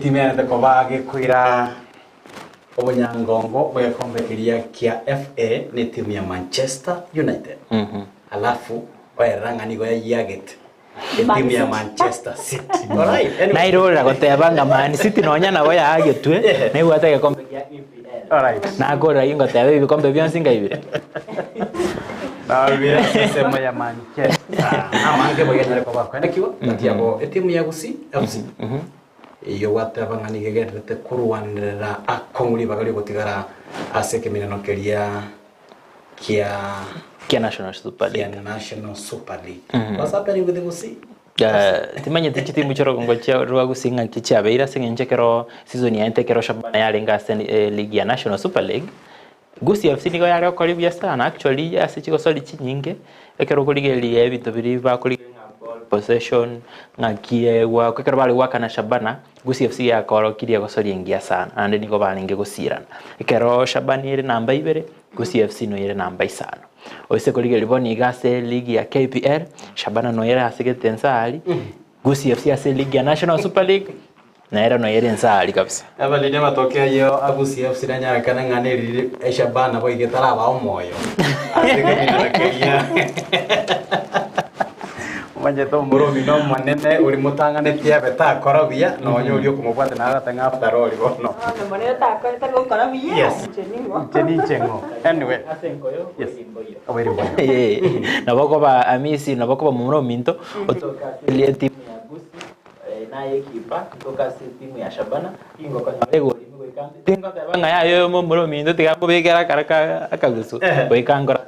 timu ya kwa baga kwira Obonyangongo wekombekiria kia FA ni timu ya Manchester United. Alafu waerangani goya Yaget timu ya Manchester City. Alright. Anyway. Nairora gotebanga Man City nonyana goya Yagetwe ne gwatege kombe kia EPL. Alright. Na gora ingo tebe bikombe byonsinga ibire. Na ibire sema ya Manchester. Amange boyanyara kwa bakwana kiwa tiago timu ya Gusi FC. Iyo watabangani gegerete kuruwanira akonguri bagali gotigara aseke minano kelia kia National Super League. Kia National Super League. Wasaperi ngudi Gusi. Timanye tichiti muchoro ngocha ruwa gusinga kichabeira singenje kero season ya entekero shabana ya lenga league ya National Super League. Gusi FC nigo yari okoribya sana actually asichiko soli chinyinge ekero kuligeli ebito biri bakuli possession ngakie wa kwekero bali waka na Shabana Gusi FC yakoro kiria gosori ngia sana ande niko baninge gusirana ekero Shabani ire namba 2 Gusi FC no ire namba 5 oise kuligeli boni gase league ya KPL Shabana no ire asigete nsali Gusi FC ase league ya National Super League na era no yere nsali kabisa abalinde matokeo yo agusi FC Nyara kana nganeri eshabana boy getara ba omoyo manje to murumi no manene uri mutangane tia beta korobia no nyuri kumubwate na ara tanga after all bono no monero ta ko korobia yes cheni chengo anyway asenko yo yes aweri bono na bako ba amisi na bako ba murumi nto otoka ile timu ya Gusi na ekipa kutoka timu ya Shabana ingo kwa lego tingo tabanga yayo murumi nto tikakubekera karaka akagusu boikangora.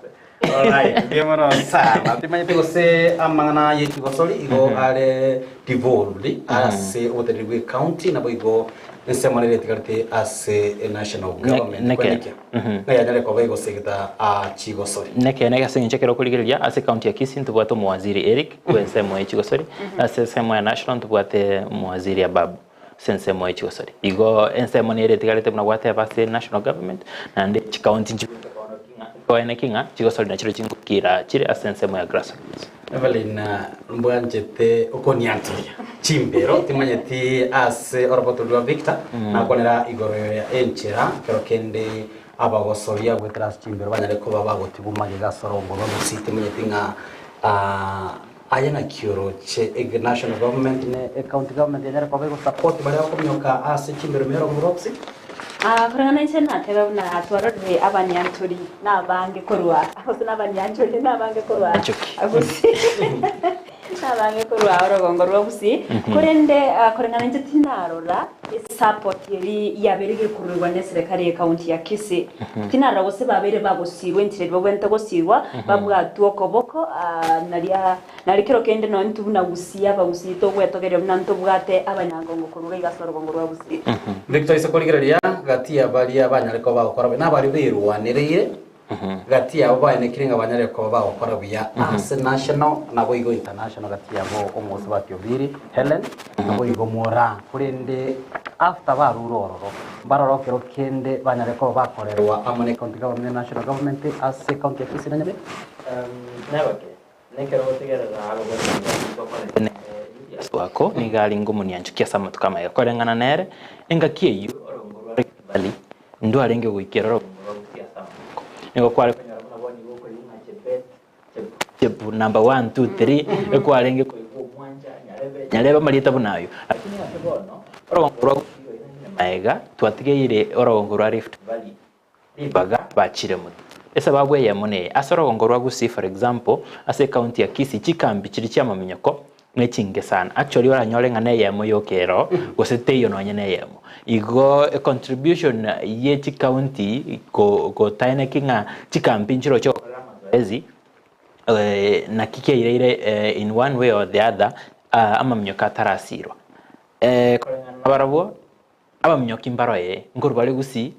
Alright, bienvenido sana. Timanya tigo se amangana yechi gosoli igo ale devolved as Otaligwe County na boigo nsemanere tikarte as national government kwenike. Na yanyale kwa boigo segita a chigosoli. Neke sinche kero kuligiria as county ya Kisii tubwate mwaziri Eric kwensemo yechi gosoli as semo ya national tubwate mwaziri Ababu sensemo yechi gosoli. Igo ensemanere tikarte mna bwate base national government na ndi county kwa kinga chigosoli na chiro chingukira chire asensemo ya grassroots Evelina mbwanjete okonianturia chimbero timanyeti as orobotolwa Victor na konera igoro ya enchera kero kende abagosoria gwetras chimbero banyare ko babagotibu magega sorongo no site manyeti nga ayana kioro che national government ne county government yanyare ko bego support bale ko myoka as chimbero mero muroksi kurangana na tebe na atwarore abanyanturi nabange korwa aho n'abanyanturi nabange korwa agusi nabange korwa orogongo rwagusi kurende kurangana tinarora support yeri yaberege kururwa ne serikali ya county ya Kisii tinara bose babere bagosirwe ntire bobente gosirwa babwatu okoboko nari kero kende no ntubuna gusiya bagusito gwetogere mnanto bwate abanyangongo kurura igasorogongo rwagusi Victor isokoligereria gati ya bali abanyare ko bakora n'abari birwanirire gati ya bane kiringa abanyare ko bakora biya as national na boigo international gati ya bo omusi batyobiri Helen na boigo mora kurende after barurororo barorokero kende banyare ko bakorerwa amone county government national government as county ya Kisii nyabe nabake nekero tegera abo bose wako ni gali ngumu ni anchukia sama tukama ya korengana nere enga kieyu orongoro bali ndo arenge guikira orongoro tia sama ngo kwale boni goko yuma chep number 1 2 3 eko arenge ko mwanja nyarebe malita bunayo lakini asegono orongoro maega twatigeire orongoro Rift Valley ibaga bachire mutu esa babwe yamone asorongoro Gusi for example ase county ya Kisii chikambi chiri cyamamenyako ngechinge sana actually ora nyole ngane yemo yokero gosete yo no nyane yemo igo contribution ye chi county go taine kinga chikambi nchiro cho ezi na kike ile in one way or the other ama mnyoka tarasiro abarabo aba mnyoki mbaro nguru bali Gusi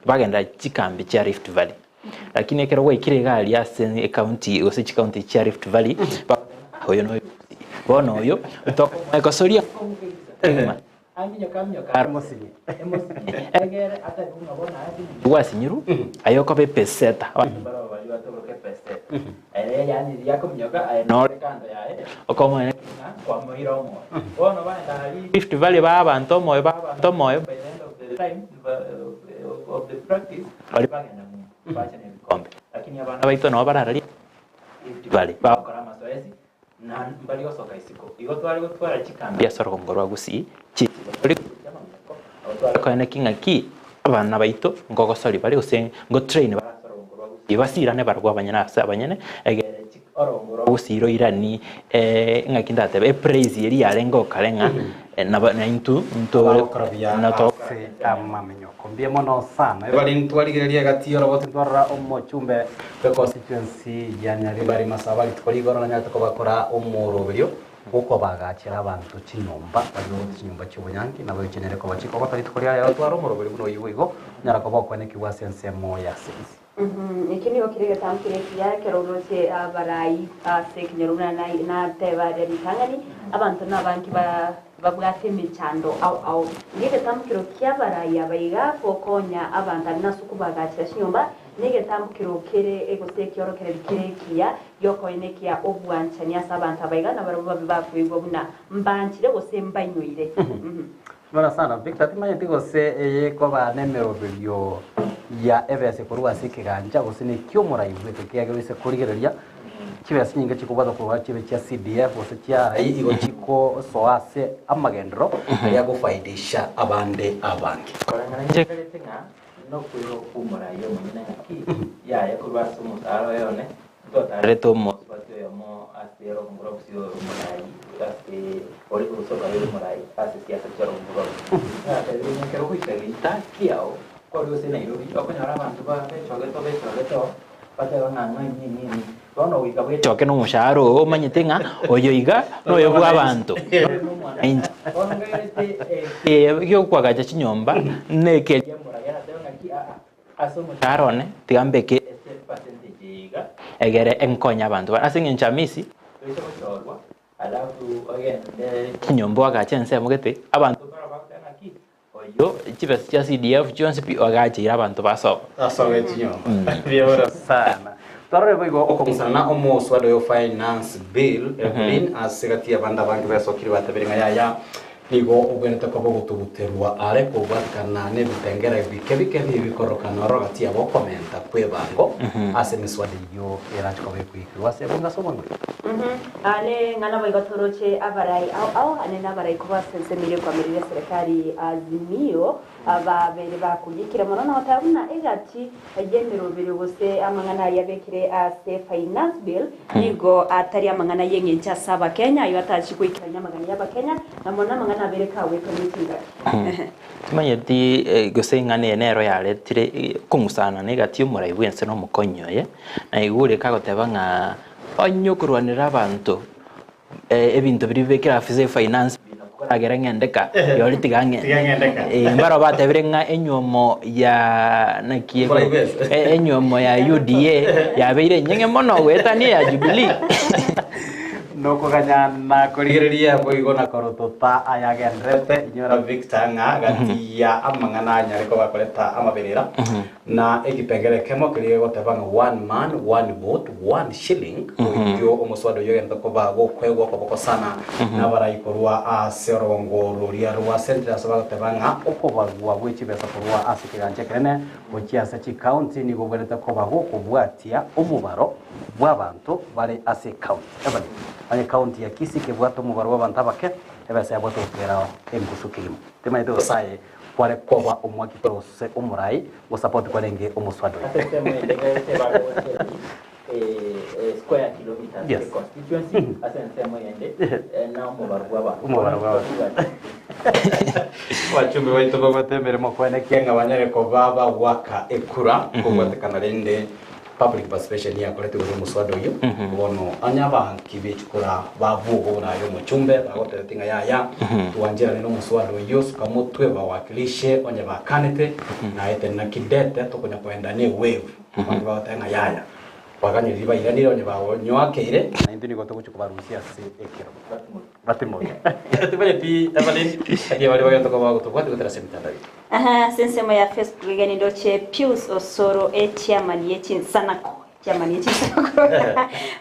bagenda chikambi cha Rift Valley lakini ekero we kire gali ya county ose chi county cha Rift Valley hoyo no bono yo toko ekosoria anyo kamosini egere ata kunga bona ati wasinyiru ayoko be peseta abantu baro bali batoroke peseta yani yako mnyoka no kando yae okomo ene kwa moiro mo bono bana Rift Valley ba abantu moyo by the end of the time of the practice bali bagenda mu bacha ne kombe lakini abana baito no bararali Rift Valley ba kora mazoezi na mbali osoka isiko igo twari gutwara chikambi ya sorongoro Gusi chi bali ko ene kinga ki abana baito ngogosori bali use ngo train ba sorongoro Gusi basirane barwa abanyana abanyene egere orongoro Gusi ro irani ngakindate be praise yeri yarengo karenga na intu na to amamenyo kombie mono sana bali ntwaligereria gati orobote ntwara omochumbe ke constituency ya Nyaribari Masabali twaligora na nyata ko bakora omoroberio uko bagakira abantu chinyumba bali chinyumba cy'ubunyangi nabo bikenere ko bachiko batari twalia ya twara omoroberio buno yigo nyara ko bakwane kiwa sense mo ya sisi ikini okirege tamkire kiya kerorote abarai asekinyaruna na teba de bitangani abantu nabanki babwate michando au ngeke tamkiro kiya barai abaiga kokonya abantu nasuku bagakira shinyumba nege tamkiro kere egose kioro kere kiya yoko inekia obwanchania sabanta abaiga na baruba bakwigwa buna mbanchire gose mbainoire Bora sana Victor timanye tigose yeko ba nemero video ya evese kurwa sikiganja gusini kyo muraivu tukiagirise kurigereria kibasi nyinga chikubada kwa chibe cha CDF gose cha igo chiko soase amagendro ya gufaidisha abande abangi no kuyo kumurayo munyina ki ya kurwa sumutaro yone reto mo patio ya mo asero ngoro sio murai kasi ori kusoka yo murai kasi siasa charo ngoro na tadi ni kero kuita kiao ko do se nei ro ko nyara bantu ba pe chogeto pate banga ni kono wika bwe choke no musharo manyite nga oyo iga no yo bwa bantu yo kwagacha chinyomba neke asomutarone tiambeke egere enkonya abantu asinge nchamisi bisochorwa alafu ogende kinyombo agachense mugete abantu barabakana ki oyo chibesi cha CDF chonse pi agachira abantu baso asoge kinyombo biora sana tarore bigo okomusana omoswado yo finance bill ekulin asigati abanda banki basokiri bataberinga ya nigo ubwenete ko gutuguterwa are ko batkana ne bitengera bikebike bikorokana rogati abo komenta kwebango asemiswadi yo erachko bekwikirwa se bunga somongo ale ngana baigo toroche abarai au anena barai ko basensemire kwa mirire serikali Azimio ababere bakugikira monona watabuna egati agendero bire gose amangana yabekire ase finance bill nigo atari amangana yenge ncha saba Kenya yo atachi kuikanya magana yaba Kenya na monana na bereka weto mitinga tumanye ti gose ngane enero yale tire kumusana negati umurai wense no mukonyo ye na igure kagoteba nga onyokurwanira abantu ebintu biribekira afise finance agera ngendeka yori tigange mbaro batebire nga enyomo ya nakie enyomo ya UDA yabeire nyenge mono wetani ya Jubilee noko kanyana kurigereria boigo na korotota ayagendrete inyora Victor nga gati ya amangana nyariko bakoreta amaberera na ekipengere kemo kiriye gotebanga one man one vote one shilling yo omuswado yogenda ko bago kwego ko bokosana na barayikorwa aserongo ruria rwa central sabatebanga uko bagwa bwichi besa kurwa asikiranje kene bokiasa chi county ni gobereta ko bago kubwatia umubaro bw'abantu bari ase county ebali anye county ya Kisii kebwato umubaro w'abantu abake ebese yabwato kera engusukirimo tema ito saye kware koba umwaki prose umurai go support kwarenge umuswado square kilometers constituency asensemo yende na umubaro wachumbi waito babatemere mokwane kenga banyere ko baba waka ekura ko gwatekana rende public participation ya kolete uri muswado yo bono anyaba kibechukura bavugo na yo muchumbe bagote tinga ya tuanjira no muswado yo sukamutwe bawakilishe onye bakanete na ete na kidete tokonya kwenda ne wave kwa tanga yaya wakanye riba iranire onye bawo nyoakeire na induni goto kuchukubarusia se ekero batimo tubale pi tabale agiye bali bagato ko bago tubwate gutera semitandari sensemo ya Facebook gani ndoche Pius Osoro chairman yechi sanako chairman yechi sanako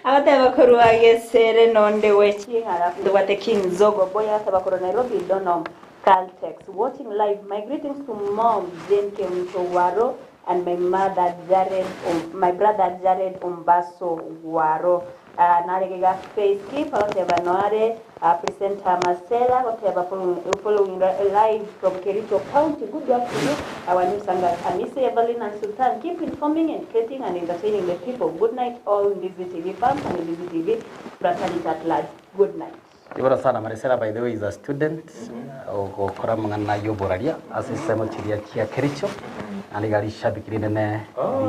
abata bakuru agesere nonde wechi halafu ndwate King Zogo boya tabakuru Nairobi Donom Caltex watching live. My greetings to mom Zenke Mtowaro and my mother Jared my brother Jared Umbaso Waro naregega Facebook aloteba noare presenter Marcela aloteba following live from Kericho County. Good luck to you, our new singer Anise Evelyn and Sultan. Keep informing, educating and entertaining the people. Good night all in Dizi TV fans and in Dizi TV fraternity at large. Good night. Ibara sana Marcela, by the way, is a student okora mangana yoboraria asisema chiria kia Kericho aligari shabiki nene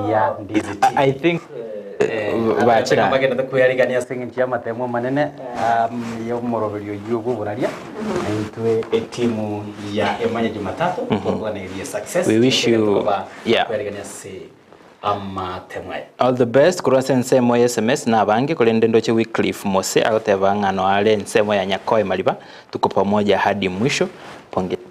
ya Dizi TV. I think bachira bagenda kuyarigania singi ya matemo manene yo moroberio yugo buraria intwe timu ya Emanya Jumatatu kwa ni success. We wish you kuyarigania si amatemwe all the best kurasa nsemo ya SMS na bangi kulende ndoche Wycliffe Mose agoteba ngano ale nsemo ya Nyakoe Maliba tuko pamoja hadi mwisho. Pongezi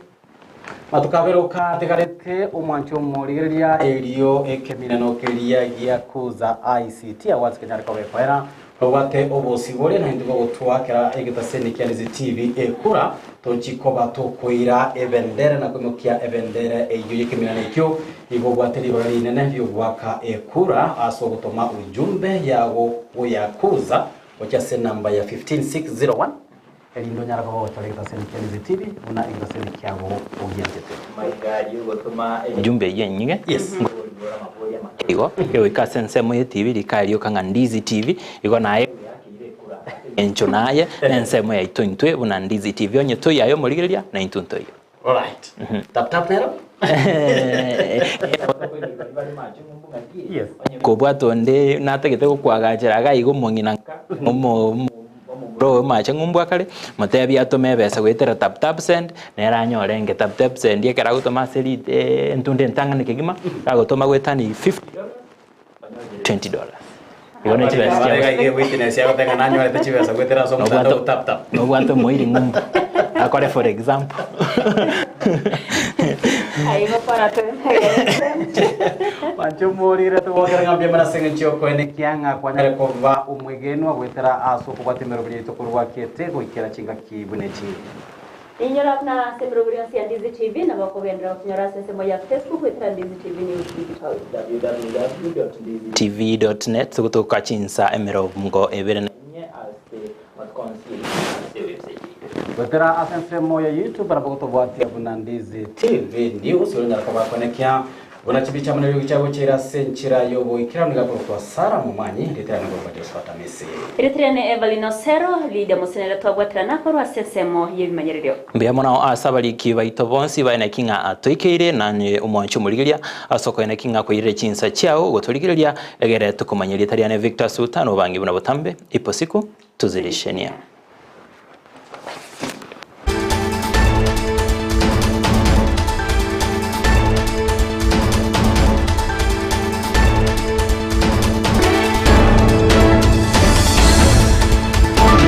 matukaberuka tegarete umwancho murigeria elio ekeminano keria gia kuza ICT awards Kenya ko bekwera robate obosibore na ndigo gutwakira egita seni Dizi TV ekura tonchikoba tokoira ebendere na kumukia ebendere eyo yekimina nekyo igo gwateri bari nene byo gwaka ekura aso gutoma ujumbe yago oyakuza ocha namba ya 15601 elindo nyara babo choleka seni TV una inga seni kyago ogiyantete magari gutuma ujumbe yenyige yes igo yo ikasense mo TV likalio kanga Ndizi TV igo naye encho naye ensemo ya itontwe una Ndizi TV onye to yayo murigeria na intunto yo alright tap nero yes kobwato nde nategete kukwagajira gaigo mong'inanka bro mache ngumbwa kale matebi atome besa gwetera tap send nera nyorenge tap send yekera gutoma seri entunde ntangane kigima agotoma gwetani $50 igone chibesa ya witness ya gotenga nanyo ale chibesa gwetera so mutando tap no bwato moiri ngumba akore for example aigo para tu Pancho morire to wogera ngambia mana sengencho ko ene kianga kwanyare kova umwegeno gwetera aso kubatemero bito kurwa kete goikera chinga kibunechi inyora na sembrogurion sia Ndizi TV na bako gendra kunyora sesemo ya Facebook wetera Ndizi TV News digital www.tv.net kutoka chinsa emero mgo ebere nye aste matkonsi wetera asensemo ya YouTube barabako to bwati abuna Ndizi TV News yonyara kwa konekia Bona chibicha mwana yogi chago chira senchira yobo ikira mga kwa Sara mumanyi litera ngo kwa desfata mesi. Iritrene Evelino Sero lida musenera twabwatira nakoro asesemo yebimanyerero. Mbya mwana asabali kiba itobonsi baina kinga atoikeire nanye umoncho murigiria asoko ina kinga koire chinsa chao goturigiria egere tukumanyira litariane Victor Sultan obangi buna botambe ipo siku tuzilishenia.